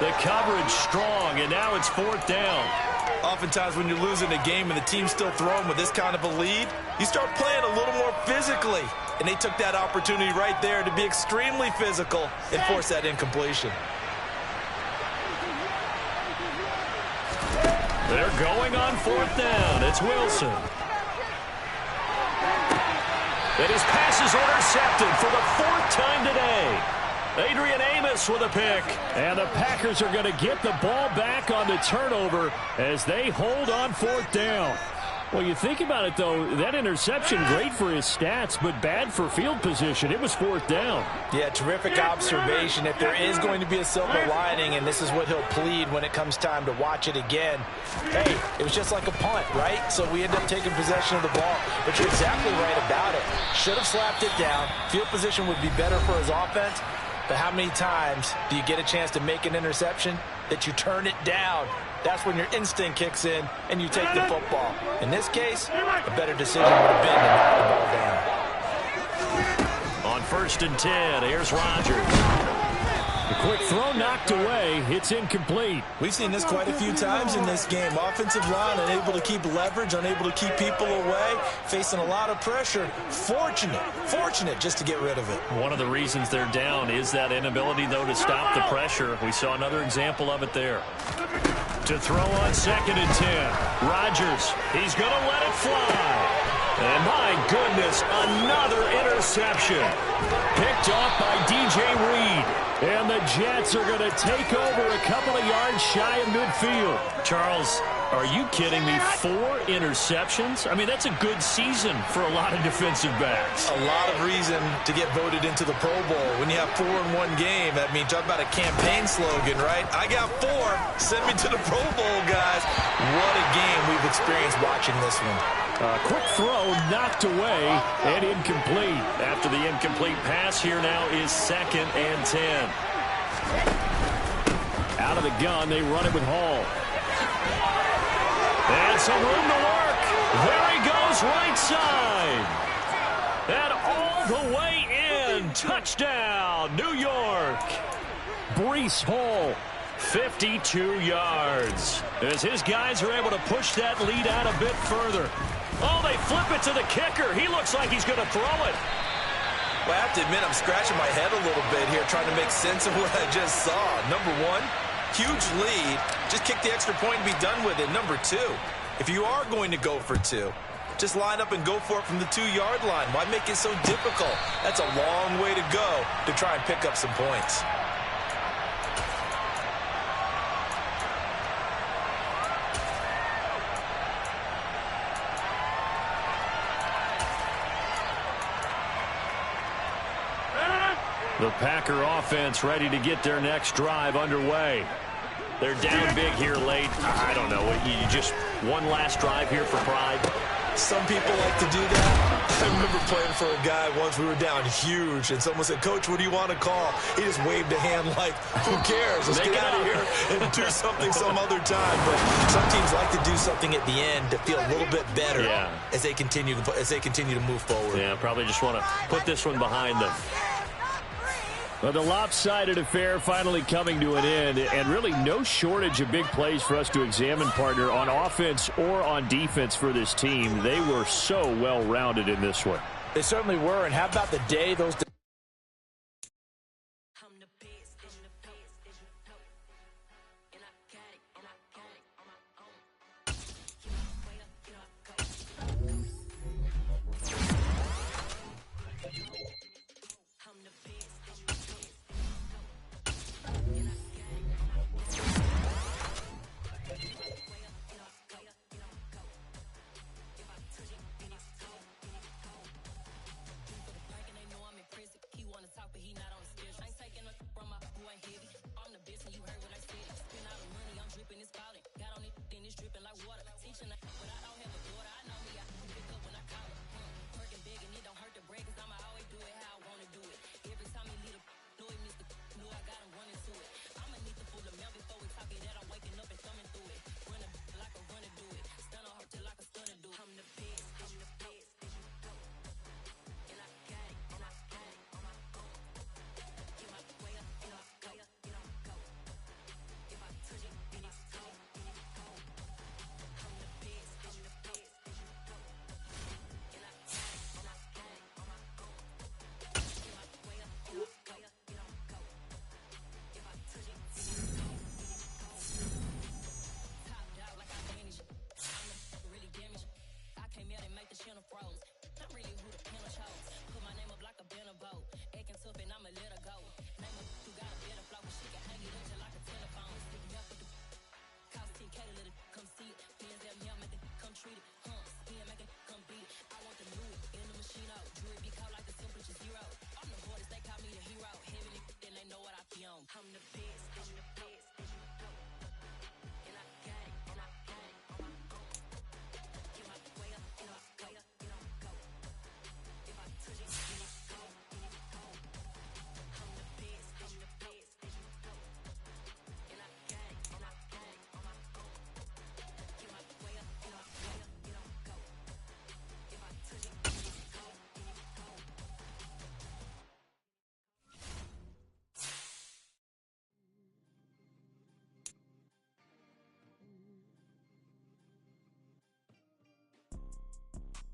The coverage strong, and now it's fourth down. Oftentimes when you're losing a game and the team's still throwing with this kind of a lead, you start playing a little more physically. And they took that opportunity right there to be extremely physical and force that incompletion. They're going on fourth down. It's Wilson. And his pass is intercepted for the 4th time today. Adrian Amos with a pick. And the Packers are going to get the ball back on the turnover as they hold on fourth down. Well, you think about it, though, that interception, great for his stats, but bad for field position. It was fourth down. Yeah, terrific observation. If there is going to be a silver lining, and this is what he'll plead when it comes time to watch it again, hey, it was just like a punt, right? So we end up taking possession of the ball. But you're exactly right about it. Should have slapped it down. Field position would be better for his offense. But how many times do you get a chance to make an interception that you turn it down? That's when your instinct kicks in and you take the football. In this case, a better decision would have been to knock the ball down. On 1st and 10, here's Rodgers. The quick throw knocked away. It's incomplete. We've seen this quite a few times in this game. Offensive line unable to keep leverage, unable to keep people away, facing a lot of pressure. Fortunate just to get rid of it. One of the reasons they're down is that inability, though, to stop the pressure. We saw another example of it there. To throw on 2nd and 10. Rodgers, he's going to let it fly. And my goodness, another interception. Picked off by DJ Reed. And the Jets are going to take over a couple of yards shy of midfield. Charles, are you kidding me? 4 interceptions? I mean, that's a good season for a lot of defensive backs. A lot of reason to get voted into the Pro Bowl. When you have 4 in one game, I mean, talk about a campaign slogan, right? I got 4. Send me to the Pro Bowl, guys. What a game we've experienced watching this one. Quick throw knocked away and incomplete. After the incomplete pass, here now is 2nd and 10. Out of the gun, they run it with Hall. And some room to work. There he goes, right side. And all the way in. Touchdown, New York. Breece Hall. 52 yards. As his guys are able to push that lead out a bit further. Oh, they flip it to the kicker. He looks like he's going to throw it. Well, I have to admit, I'm scratching my head a little bit here trying to make sense of what I just saw. Number 1, huge lead. Just kick the extra point and be done with it. Number 2, if you are going to go for 2, just line up and go for it from the 2-yard line. Why make it so difficult? That's a long way to go to try and pick up some points. The Packer offense ready to get their next drive underway. They're down big here late. I don't know. You just one last drive here for pride? Some people like to do that. I remember playing for a guy once. We were down huge, and someone said, "Coach, what do you want to call?" He just waved a hand like, who cares? Let's get out of here and do something some other time. But some teams like to do something at the end to feel a little bit better as they continue to move forward. Yeah, probably just want to put this one behind them. Well, the lopsided affair finally coming to an end, and really no shortage of big plays for us to examine, partner, on offense or on defense for this team. They were so well-rounded in this one. They certainly were, and how about the day those...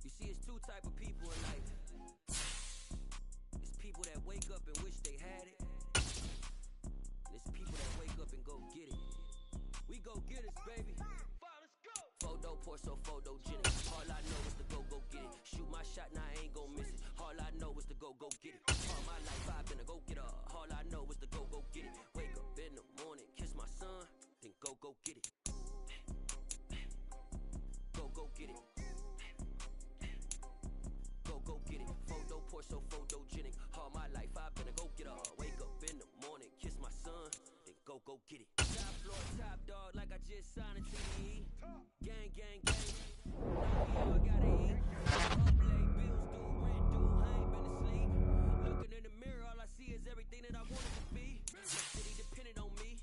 You see, it's two type of people in life. It's people that wake up and wish they had it. And it's people that wake up and go get it. We go get it, baby. Let's go. Photo pour so photogenic. All I know is to go get it. Shoot my shot, now I ain't gon' miss it. All I know is to go get it. All my life I've been a go getter. All I know is to go get it. Wake up in the morning, kiss my son, then go get it. Go get it. Go get it. Photo pour so photogenic. All my life I've been a go getter. Wake up in the morning, kiss my son, then go get it. Top floor, top dog, like I just signed a TDE. Gang, gang, gang. Now we all gotta eat. Play bills due, rent due. I ain't been asleep. Looking in the mirror, all I see is everything that I wanted to be. My city depended on me.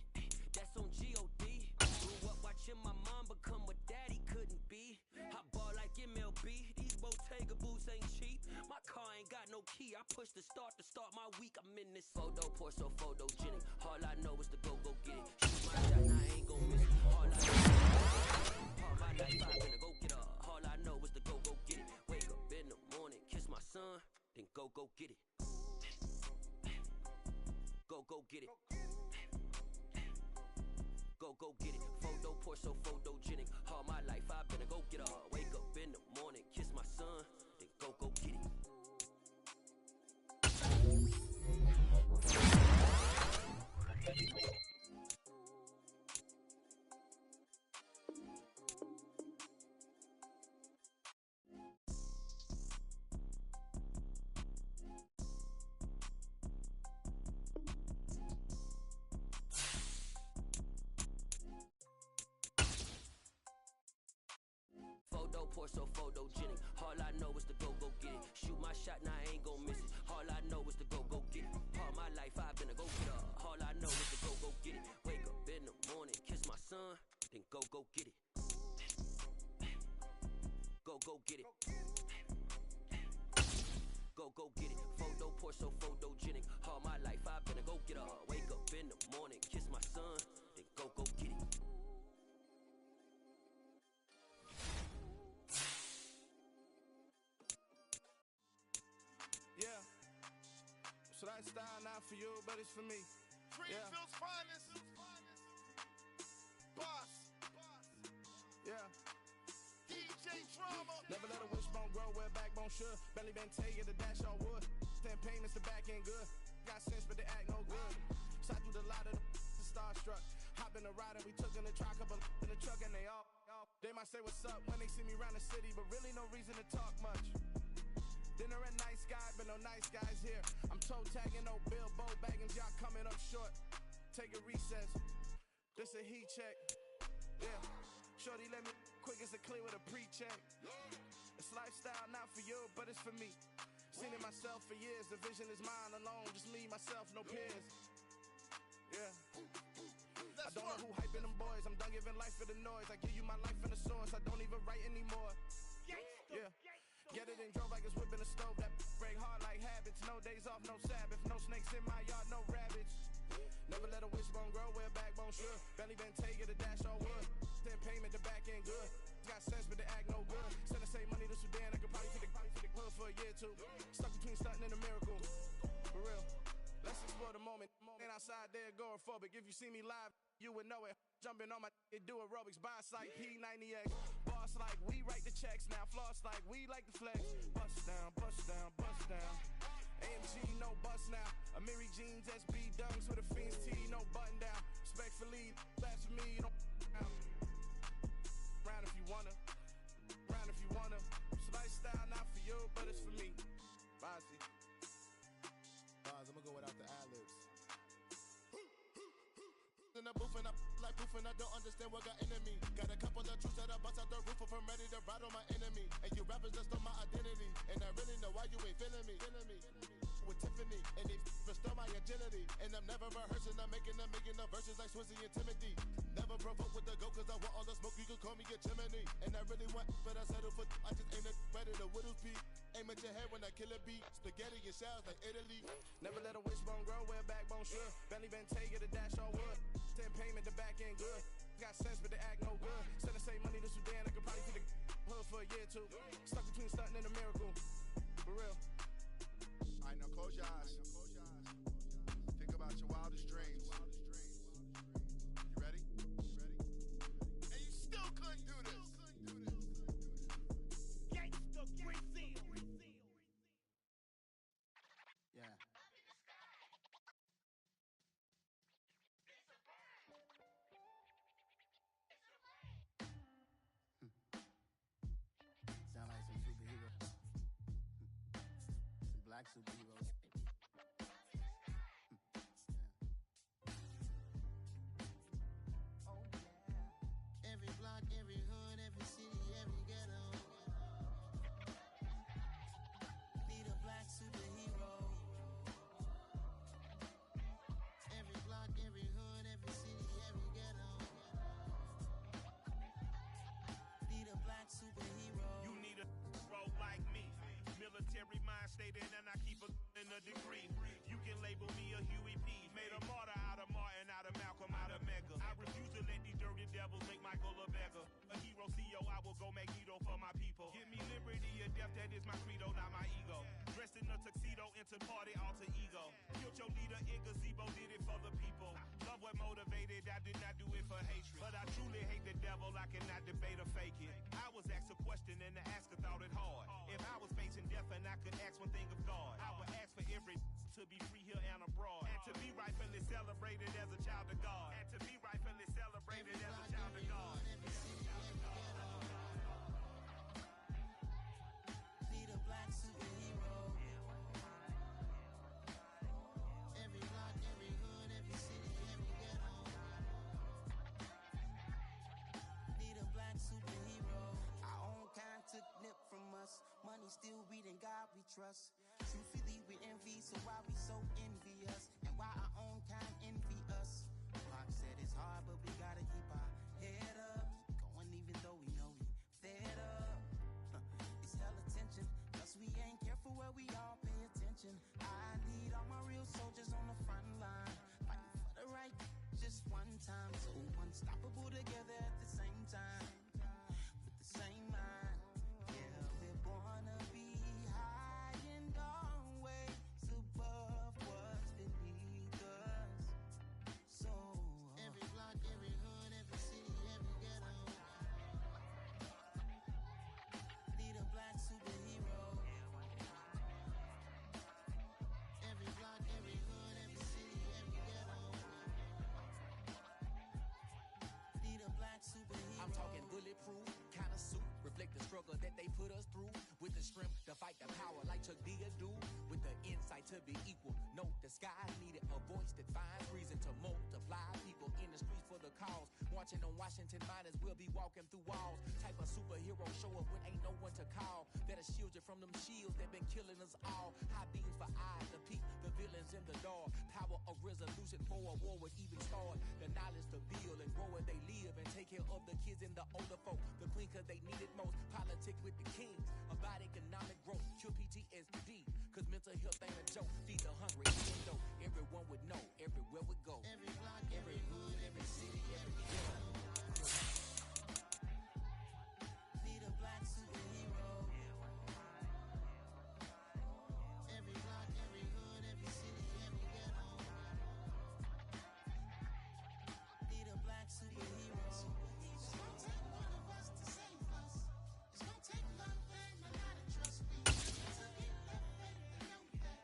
That's on G.O.D. Grew up watching my mom become what daddy couldn't be. I ball like MLB. These Bottega boots ain't cheap. My car ain't got no key. I push the start to start my week. I'm in this photo pour so photogenic. All I know is to go get it. Shoot my shot, now I ain't gon' miss it. All I know, all my life I've been a go getter. All I know is to go get it. Wake up in the morning, kiss my son, then go get it. Go get it. Go get it. Photo pour so photogenic. All my life I've been a go getter. Wake up in the morning, kiss my son, then go get it. Photo, pour so photogenic. All I know is to go get it. Shoot my shot, now I ain't gon' miss it. All I know is to go get it. All my life I've been a go-getter. All I know is to go get it. Wake up in the morning, kiss my son, then go get it. Go get it. Go get it. Photo, pour so photogenic. All my life I've been a go-getter. Wake up in the morning, kiss my son, then go get it. Yeah. So that style not for you, but it's for me. Greenfield's finest. Boss. Yeah. DJ Drama. Never let a wishbone grow where backbone should. Belly been taking the dash all wood. Stand payments, the back end good. Got sense, but they act no good. Side through the lot of the starstruck. Hop in the ride and we took in the truck, couple in the truck, and they all. They might say what's up when they see me around the city, but really no reason to talk much. Dinner a nice guy, but no nice guys here. I'm toe tagging, no Bilbo baggins, y'all coming up short. Take a recess. This a heat check. Yeah. Shorty let me quick as a clear with a pre-check. It's lifestyle not for you, but it's for me. Seen it myself for years. The vision is mine alone. Just me, myself, no peers. Yeah. I don't know who hyping them boys. I'm done giving life for the noise. I give you my life in the source. I don't even write anymore. Yeah. Get it and drove like it's whipping a stove. That break hard like habits. No days off, no Sabbath. No snakes in my yard, no rabbits. Never let a wishbone grow where backbone should. Belly been taking the dash all wood. Then payment, the back end good. Got sense, but they act no good. Send the same money to Sudan. I could probably take the hood for a year or two. Stuck between stunting and a miracle. For real. Let's explore the moment. Ain't outside there agoraphobic. If you see me live, you would know it. Jumping on my do aerobics. Boss like P90X. Boss like we write the checks now. Floss like we like the flex. Bust down, bust down, bust down. AMG, no bust now. Amiri jeans, SB dunks with a Fiends T, no button down. Respectfully, that's for me, you don't round if you wanna. Round if you wanna. It's lifestyle not for you, but it's for me. Bossy. Bars, I'm gonna go without the ad-libs. In the booth and I like proof and I don't understand what got into me. Got a couple of truths that I bust out the roof if I'm ready to ride on my enemy. And you rappers just stole my identity. And I really know why you ain't feeling me. With Tiffany, and they restore my agility. And I'm never rehearsing, I'm making a million of verses like Swizzy and Timothy. Never provoke with the go, cause I want all the smoke, you can call me a chimney. And I really want, but I settle for, I just ain't ready to whittles peak. Aim at your head when I kill a beat. Spaghetti and shells like Italy. Never let a wishbone grow where backbone should. Belly been taking the dash all wood. Send payment, the back end good. Got sense, but they act no good. Send the same money to Sudan, I could probably take the hood for a year or two. Stuck between stunting and a miracle. For real. Alright, now close your eyes. Think about your wildest dreams. You ready? And you still couldn't do this. Gangsta Brazil. Yeah. Sound like some superheroes. Some black superheroes. Oh, yeah. Every block, every hood, every city, every ghetto. Need a black superhero. Every block, every hood, every city, every ghetto. Need a black superhero. You need a bro like me. Military mind stated and I keep in a degree. You can label me a Huey P. Made a martyr out of Martin, out of Malcolm, out of Mega. I refuse to let these dirty devils make Michael a beggar. A hero CEO, I will go Magneto for my people. Give me liberty or death, that is my credo, not my ego. Dressed in a tuxedo, into party, alter ego. Killed your leader in gazebo, did it for the people. Love what motivated, I did not do it for hatred. But I truly hate the devil, I cannot debate or fake it. I was asked a question and the asker thought it hard. If I was facing death and I could ask one thing of God, I would ask for every to be free here and abroad. And to be rightfully celebrated as a child of God. And to be rightfully celebrated as a child of God. Need a black superhero. Every block, every hood, every city, every ghetto. Need a black superhero. I own kind trust. Truthfully, we envy, so why we so envious? And why our own kind envy us? Pac said it's hard, but we gotta keep our head up. Going even though we know we fed up. It's hell attention, cause we ain't careful where we all pay attention. I need all my real soldiers on the front line, fighting for the right just one time. So unstoppable together at the same time, with the same mind. Yeah, we're born to be high and always above what's beneath us. So every block, every hood, every city, every ghetto need a black superhero. Every block, every hood, every city, every ghetto need a black superhero. I'm talking bulletproof kind of suit, reflect the struggle that they put us through, with the strength to fight the power like Chuck D do, with the insight to be equal. Note the sky needed a voice that finds reason to multiply people in the streets for the cause. Marching on Washington miners will be walking through walls. Type of superhero show up when ain't no one to call, that'll shield you from them shields that been killing us all. High beams for eyes to peek the villains in the dark. Power of resolution for a war would even start. The knowledge to build and grow where they live and take care of the kids and the older folk. The queen cause they need it most. Politics with the kings about economic growth. Cure PTSD cause mental health ain't a joke. Feed the hungry even though everyone would know everywhere we go. Every block, every hood, every city, every ghetto need a black superhero. Every block, every hood, every city, every ghetto need a black superhero. It's gonna take one of us to save us. It's gonna take love and a lot of trust. We need to get that faith and know that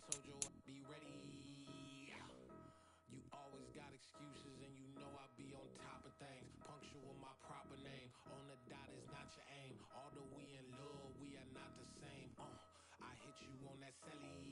told you I'd be ready. You always got excuses and you know I be on top of things. Punctual my proper name. On the dot is not your aim. Although we in love, we are not the same. I hit you on that celly.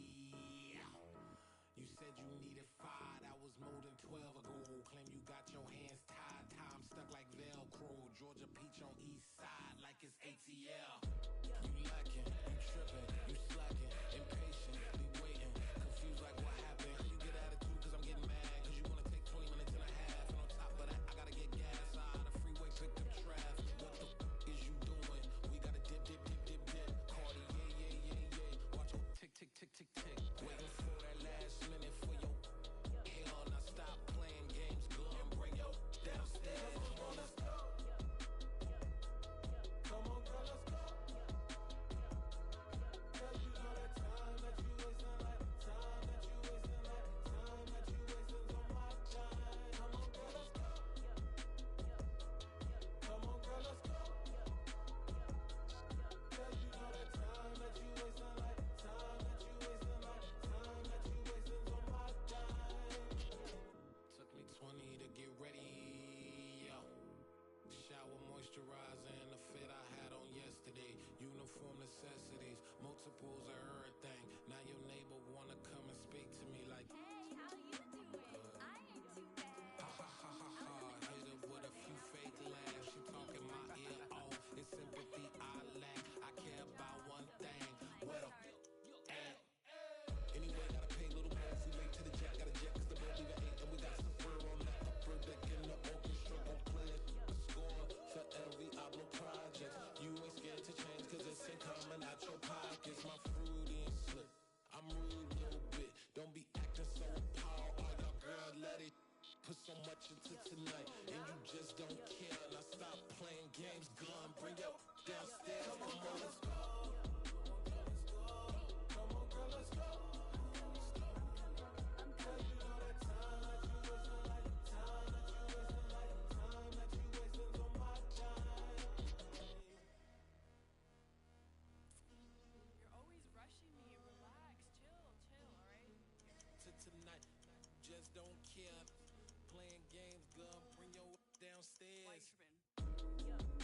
You said you needed 5, that was more than 12 ago. Claim you got your hands tied, time stuck like Velcro. Georgia Peach on east side like it's ATL. You lacking, you tripping, you slacking, impatient, be waiting, confused like what happened. You get attitude cause I'm getting mad, cause you wanna take 20 minutes and a half. And on top of that, I gotta get gas out of the freeway, picked up traffic. What the is you doing? We gotta dip. Cardi, yeah. Watch your tick. Waiting for that last minute for your hell. Now stop playing games, go and bring your downstairs. Come on, let's go. Come on, girl, let's go. Cause you know that time that you wasting, like time that you wasting, like time that you wasting on my time. Come on, girl, let's go. Come on, girl, let's go. Cause you know that time that you wasting, like time that you wasting, like time that you wasting on my time. Took me 20 to get ready, yo. Shower, moisturizer, and the fit I had on yesterday. Uniform necessities, multiples of everything. Now your neighbor wanna come and speak to me like, Hey, how you doing? I ain't too bad. ha. Hit her with a few fake laughs. She talking my ear off. It's sympathy I lack. I care about one thing. Where the at? Anyway, gotta pay a little more if we late to the jet. Got a jet cause the boat leave at 8. And we got some fur on that upper deck in the orchestra. Gon' play it. Score for every Ablo project. You ain't scared to change cause it's ain't coming out your pockets. My fruity and slip. I'm rude a little bit. Don't be acting so appalled. All y'all girl let it put so much into tonight. And you just don't care. Now stop playing games. Gun, bring your downstairs. Come on, girl, let's go. Come on, girl, let's go. Cause you know that time that you wasting, like time that you wasting, like time that you wasting on my time. You're always rushing me. Relax, chill, alright? To tonight, just don't care. Playing games, gun, bring your downstairs. Why you tripping?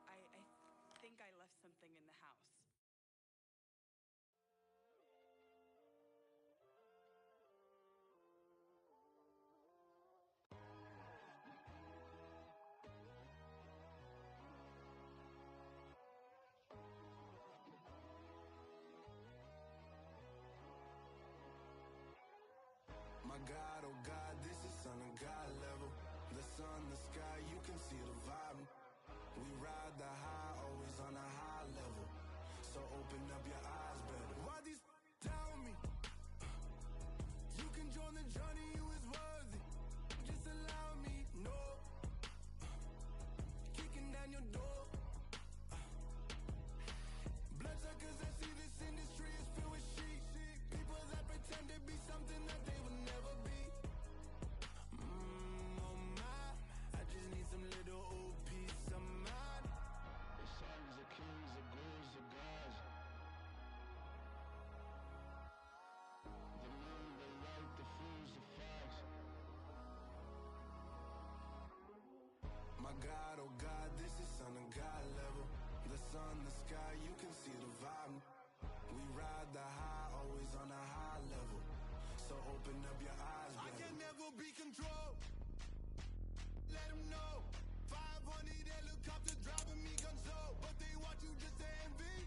I think I left something in the house. My God, oh God, this is son of God level. The sun, the sky, you can see the vibe. We ride the high, always on a high level. So open up your eyes better. Why these tell me? You can join the journey, you is worthy. Just allow me, no. Kicking down your door. Bloodsuckers, I see this industry is filled with sheep. People that pretend to be something that they will never be. Oh my, I just need some little old peace of mind. The sons of kings, the ghouls, the gods. The moon, the light, the fools, the facts. My God, oh God, this is son of God level. The sun, the sky, you can see the vibe. We ride the high, always on a high level. So open up your eyes, baby. I can never be controlled. Let them know. 500 helicopters driving me gunso. But they want you just to envy.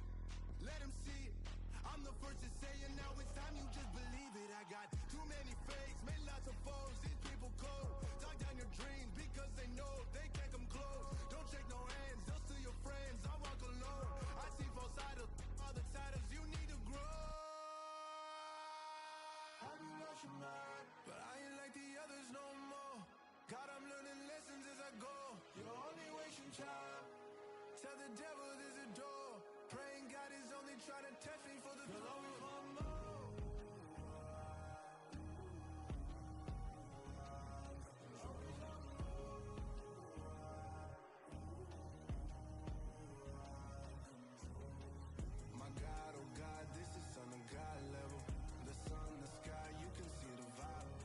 Let them see it. I'm the first to say it, now it's time you just believe it. I got too many fakes, made lots of foes. These people cold. Talk down your dreams because they know they can't come close. Don't shake no hands, those to your friends. I walk alone. I see false idols, other titles. You need to grow. Have you lost your mind? But I ain't like the others no more. God, I'm learning lessons as I go. of the devil is a door. Praying God is only trying to test me for the glory for more. My God, oh God, this is Son of God level. The sun, the sky, you can see the vibe.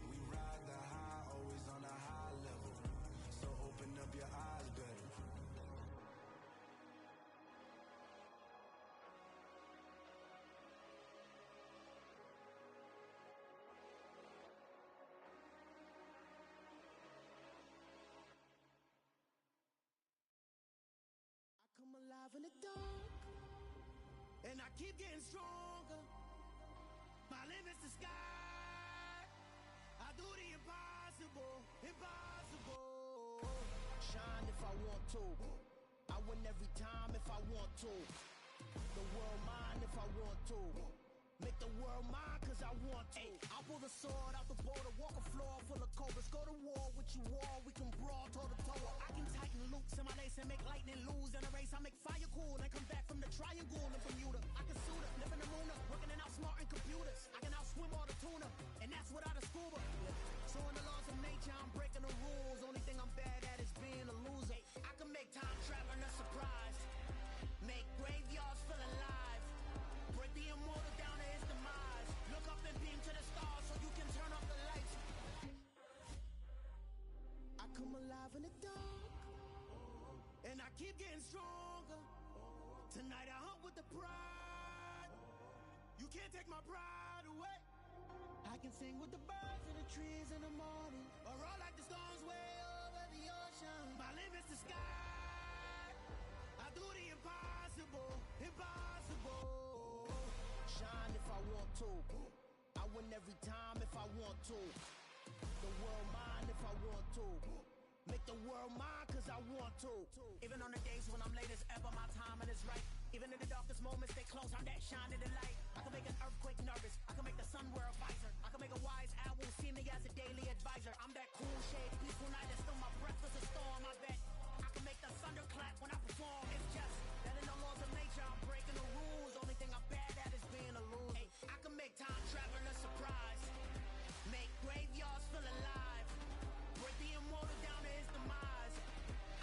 We ride the high, always on a high level. So open up your eyes better. Come alive in the dark, and I keep getting stronger. My limit's the sky. I do the impossible, impossible. Shine if I want to. I win every time if I want to. The world mine if I want to. Make the world mine cause I want to. Ay, I'll pull the sword out the border, walk a floor full of cobras. Go to war with you all, we can brawl toe to toe. I can tighten loops in my lace and make lightning lose in a race. I make fire cool and come back from the triangle in Bermuda. I can suit up, live in the moon up, working and outsmarting computers. I can outswim all the tuna, and that's without a scuba. So in the laws of nature, I'm breaking the rules. Only thing I'm bad at is being a loser. Ay, I can make time traveling a surprise, make graveyards feel alive. Break the immortal down to his demise. Look up and beam to the stars so you can turn off the lights. I come alive in the dark, and I keep getting stronger. Tonight I hunt with the pride. You can't take my pride away. I can sing with the birds in the trees in the morning, or roll like the storms way over the ocean. My limit's the sky. I do the impossible, impossible. Shine if I want to. I win every time if I want to. The world mine if I want to. Make the world mine cause I want to. Even on the days when I'm late as ever, my timing is right. Even in the darkest moments, stay close, I'm that shining the light. I can make an earthquake nervous, I can make the sun wear a visor. I can make a wise owl see me as a daily advisor. I'm that cool shade, peaceful night, and still my breath is a storm, I bet. I can make the thunder clap when I perform. It's just that in the laws of nature, I'm breaking the rules. Only thing I'm bad at is being a loser. Ay, I can make time traveling a surprise, make graveyards feel alive. Break the immortal down to his demise.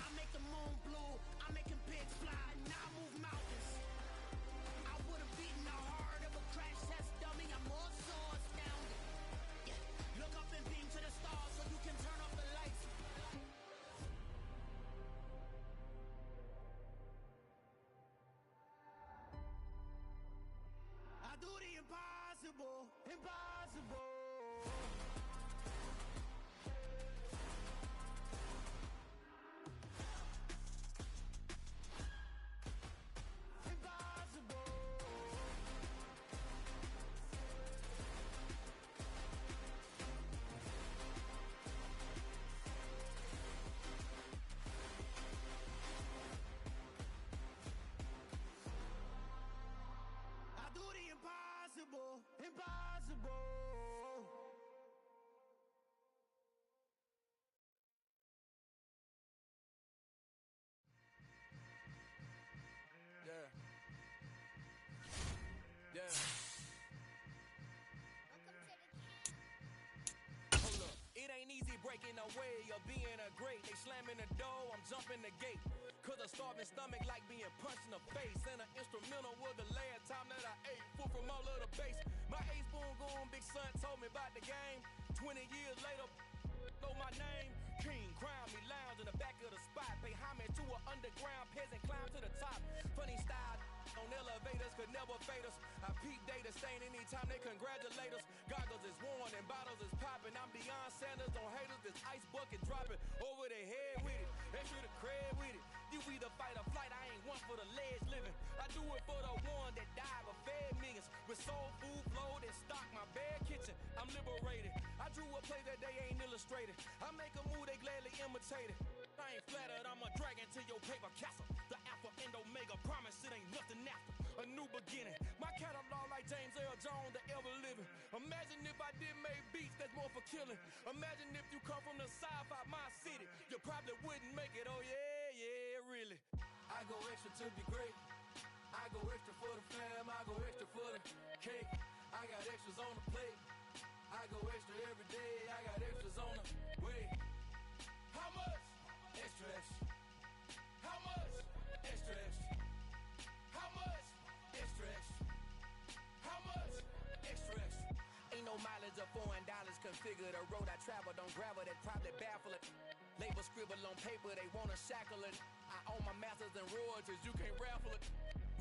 I make the moon blue, I'm making pigs fly. Now I move mountains. I would have beaten the heart of a crash test dummy. I'm more so astounded. Yeah. Look up and beam to the stars so you can turn off the lights. I do the impossible, impossible. Impossible, impossible. Yeah. Yeah. Hold up. It ain't easy breaking away or being a great. They slamming the door, I'm jumping the gate. Cause a starving stomach like being punched in the face. And an instrumental was the last time that I ate. Full from all of the bass. My A-spoon going, big son told me about the game. 20 years later, know my name. King, crown me, lounge in the back of the spot. Pay homage to an underground peasant, climb to the top. Funny style on elevators could never fade us. I peep data stain anytime they congratulate us. Goggles is worn and bottles is popping. I'm beyond Sanders on haters. This ice bucket dropping over their head with it. Extra the cred with it. You either fight or flight. I ain't one for the ledge living. I do it for the one that died but fed millions. With soul food flowed and stocked my bare kitchen. I'm liberated. I drew a play that they ain't illustrated. I make a move, they gladly imitate it. I ain't flattered, I'm a dragon to your paper castle. The alpha and omega, promise it ain't nothing after. A new beginning. My catalog like James Earl Jones, the ever living. Imagine if I did make beats that's more for killing. Imagine if you come from the sci-fi, my city. You probably wouldn't make it, oh yeah, yeah, really. I to be great. I go extra for the fam, I go extra for the cake. I got extras on the plate. I go extra every day, I got extras on the way. How much? Extra, extra. How much? Extra, extra. How much? Extra, extra. How much? Extra, extra. Ain't no mileage of $4 configure the road I travel. Don't gravel, that probably baffle it. Label scribble on paper, they wanna shackle it. I own my masters and royalties, you can't raffle it.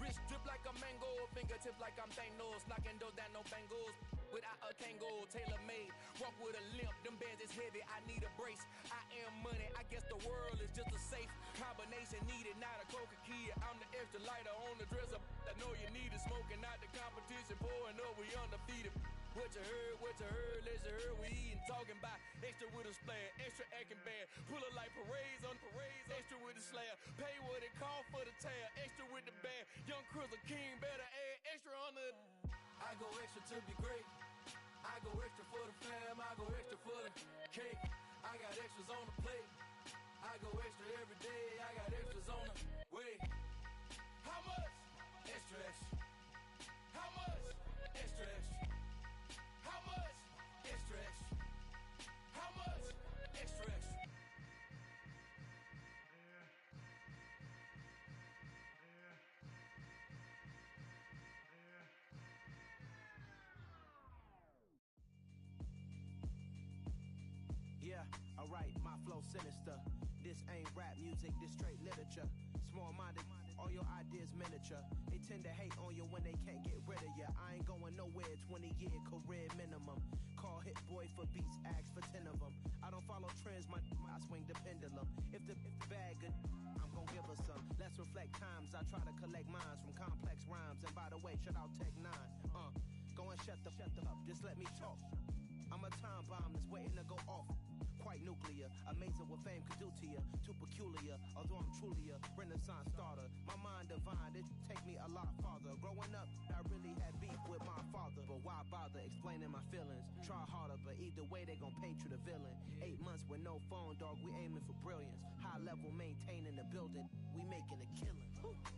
Wrist drip like a mango, fingertips like I'm Thanos, knocking those down no bangles. Without a Kango, tailor-made, walk with a limp, them bands is heavy, I need a brace. I am money, I guess the world is just a safe combination needed, not a coca key. I'm the extra lighter on the dresser, I know you need it, smoking out the competition, pouring up, we undefeated. What you heard, let's heard, we eatin', talking about extra with a splash, extra acting bad, pull it like parades on parades, extra with the slab, pay what it cost for the tab, extra with the bag, young Cruiser King, better add extra on the... I go extra to be great, I go extra for the fam, I go extra for the cake, I got extras on the plate, I go extra every day, I got extras on the way. How much? Extra, extra. How much? Extra, extra. How much? Extra, extra. How much? Extra, extra. Yeah, alright, my flow sinister. This ain't rap music, this straight literature. Small-minded, all your ideas miniature. They tend to hate on you when they can't get rid of you. I ain't going nowhere, 20-year career minimum. Call Hit Boy for beats, ask for 10 of them. I don't follow trends, I swing the pendulum. If the bag good, I'm gon' give her some. Let's reflect times, I try to collect minds from complex rhymes. And by the way, shout out Tech 9. Go and shut the up, just let me talk. I'm a time bomb that's waiting to go off. Quite nuclear, amazing what fame could do to you. Too peculiar, although I'm truly a renaissance starter. My mind divine, it take me a lot farther. Growing up, I really had beef with my father. But why bother explaining my feelings? Try harder, but either way they gon' paint you the villain. 8 months with no phone, dog, we aiming for brilliance. High level maintaining the building, we making a killing.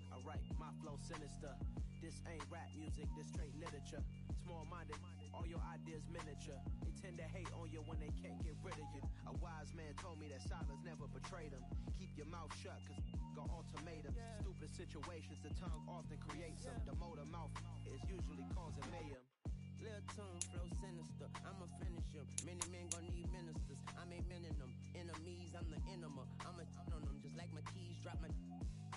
Alright, my flow sinister. This ain't rap music, this straight literature. Small-minded, all your ideas miniature. They tend to hate on you when they can't get rid of you. A wise man told me that silence never betrayed him. Keep your mouth shut, cause got ultimatums. Stupid situations, the tongue often creates them. The motor mouth is usually causing mayhem. Lil' tune, flow sinister, I'ma finish him. Many men gon' need ministers, I'm a men in them. Enemies, I'm the enema, I'm on them. Just like my keys, drop my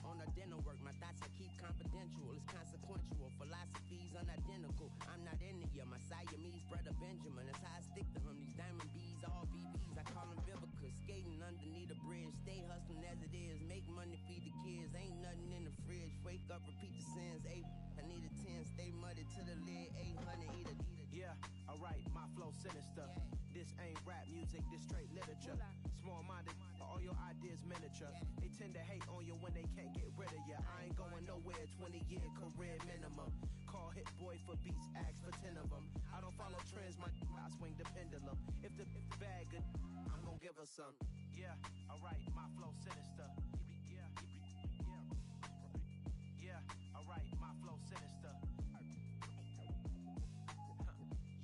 on the dental work. My thoughts I keep confidential, it's consequential. Philosophies unidentical, I'm not in it yet. My Siamese brother Benjamin, that's how I stick to him. These diamond bees, all BBs, I call them Vivica. Skating underneath a bridge, stay hustling as it is. Make money, feed the kids, ain't nothing in the fridge. Wake up, repeat the sins, I need a 10, stay muddy to the lid, 800, eat a. Yeah, alright, my flow sinister. This ain't rap music, this straight literature. Small-minded, all your ideas miniature. They tend to hate on you when they can't get rid of you. I ain't going nowhere, 20-year career minimum. Call Hit Boy for beats, ask for 10 of them. I don't follow trends, I swing the pendulum. If the bag good, I'm gon' give her some. Yeah, alright, my flow sinister. Yeah, alright, my flow sinister.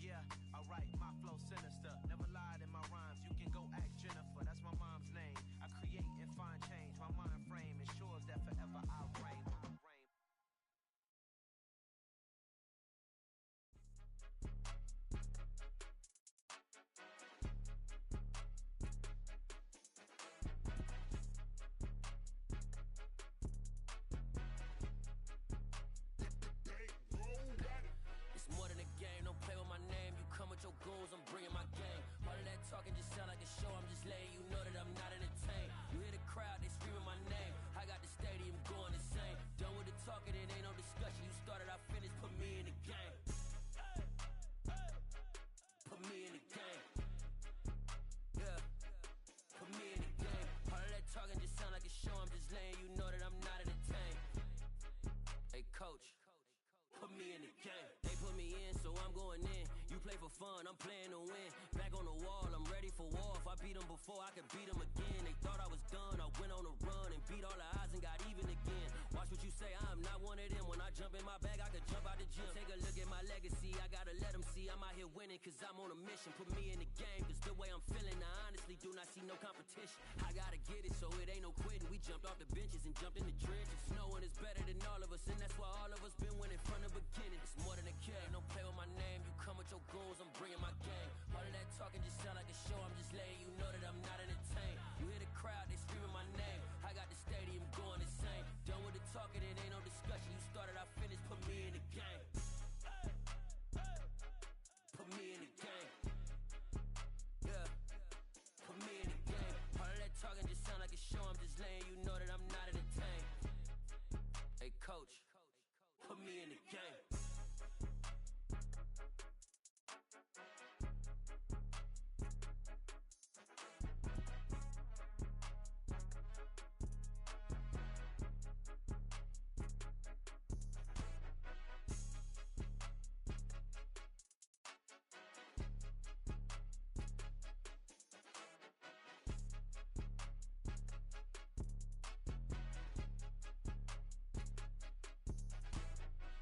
Yeah, alright, my flow sinister. Never lied in my rhymes, you can go ask Jennifer. That's my mom's name. I create and find change. My mind frame ensures that forever I reign. Come with your goons, I'm bringing my gang. All of that talking just sound like a show. I'm just letting you know that I'm not entertained. You hear the crowd, they screaming my name. I got the stadium going insane. Done with the talking, it ain't no discussion. You started, I finished, put me in the game. Put me in the game. Yeah, put me in the game. All of that talking just sound like a show. I'm just letting you know that I'm not entertained. Hey, coach. Put me in the game. They put me in, so I'm going in. You play for fun, I'm playing to win. Back on the wall, I'm ready for war. If I beat them before, I could beat them again. They thought I was done, I went on a run and beat all the odds and got even again. Watch what you I'm out here winning cause I'm on a mission. Put me in the game cause the way I'm feeling, I honestly do not see no competition. I gotta get it so it ain't no quitting. We jumped off the benches and jumped in the trenches. No one is better than all of us, and that's why all of us been winning from the beginning. It's more than a game, don't play with my name. You come with your goons, I'm bringing my game. All of that talking just sound like a show, I'm just letting you know that I'm not entertained. You hear the crowd, they screaming my name. I got the stadium going insane. Done with the talking, it ain't no discussion. You started, I finished, put me in the game. Put me in the game. Yeah. Put me in the game. All of that talking just sound like a show, I'm just letting you know that I'm not entertained. Hey coach, put me in the game.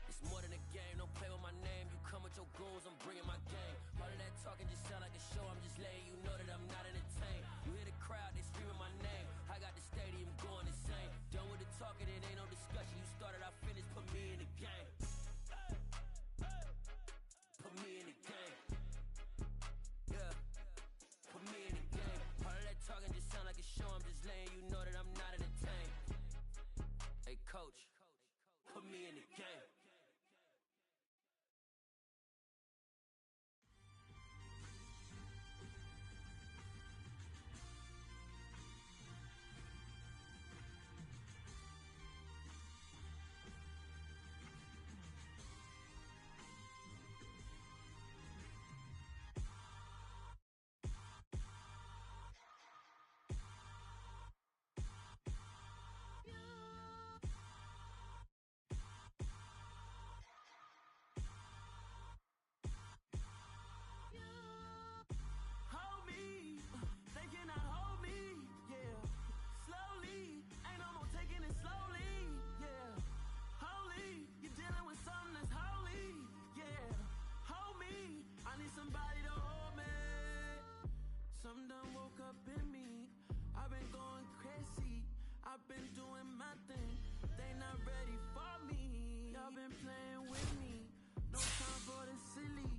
It's more than a game, don't play with my name. You come with your goons, I'm bringing my game. All of that talking just sound like a show, I'm just letting you know that I'm not entertained. You hear the crowd, they screaming my name. I got the stadium going insane. Done with the talking, it ain't no discussion. You started, I finished, put me in the game. Put me in the game. Yeah. Put me in the game. All of that talking just sound like a show, I'm just letting you know that I'm not entertained. Hey coach, put me in the game. Hold me, they cannot hold me, yeah. Slowly, ain't no more taking it slowly, yeah. Holy, you're dealing with something that's holy, yeah. Hold me, I need somebody to hold me. Something done woke up in me. I've been going crazy, I've been doing my thing. They not ready for me, y'all been playing with me. No time for the silly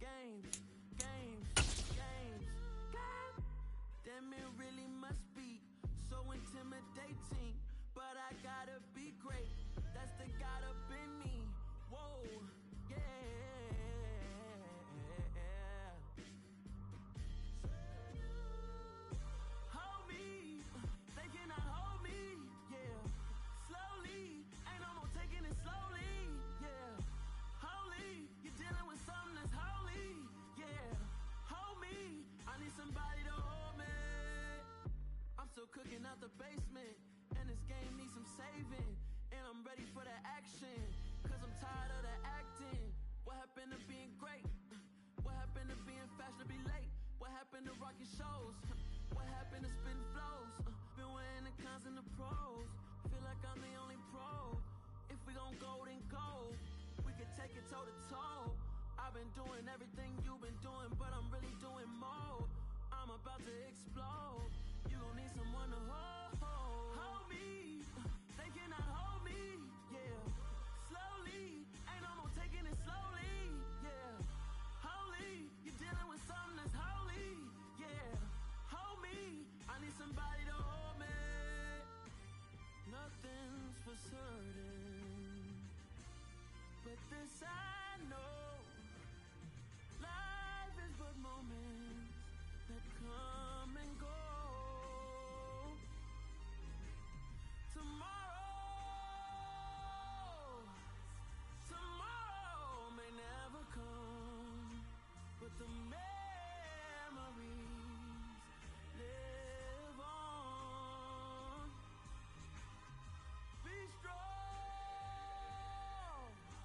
games, games. God damn, it really must be so intimidating. But I gotta be great, that's the God up in me. Whoa, yeah. Hold me, they cannot hold me, yeah. Slowly, ain't no more taking it slowly, yeah. Holy, you're dealing with something that's holy, yeah. Hold me, I need somebody to hold me. I'm still cooking out the basement, and this game needs some saving. And I'm ready for the action, cause I'm tired of the acting. What happened to being great? What happened to being fashionably late? What happened to rocking shows? What happened to spitting flows? Been wearing the cons and the pros. Feel like I'm the only pro. If we gon' go, then go. We could take it toe to toe. I've been doing everything you've been doing, but I'm really doing more. I'm about to explode. You gon' need someone to hold.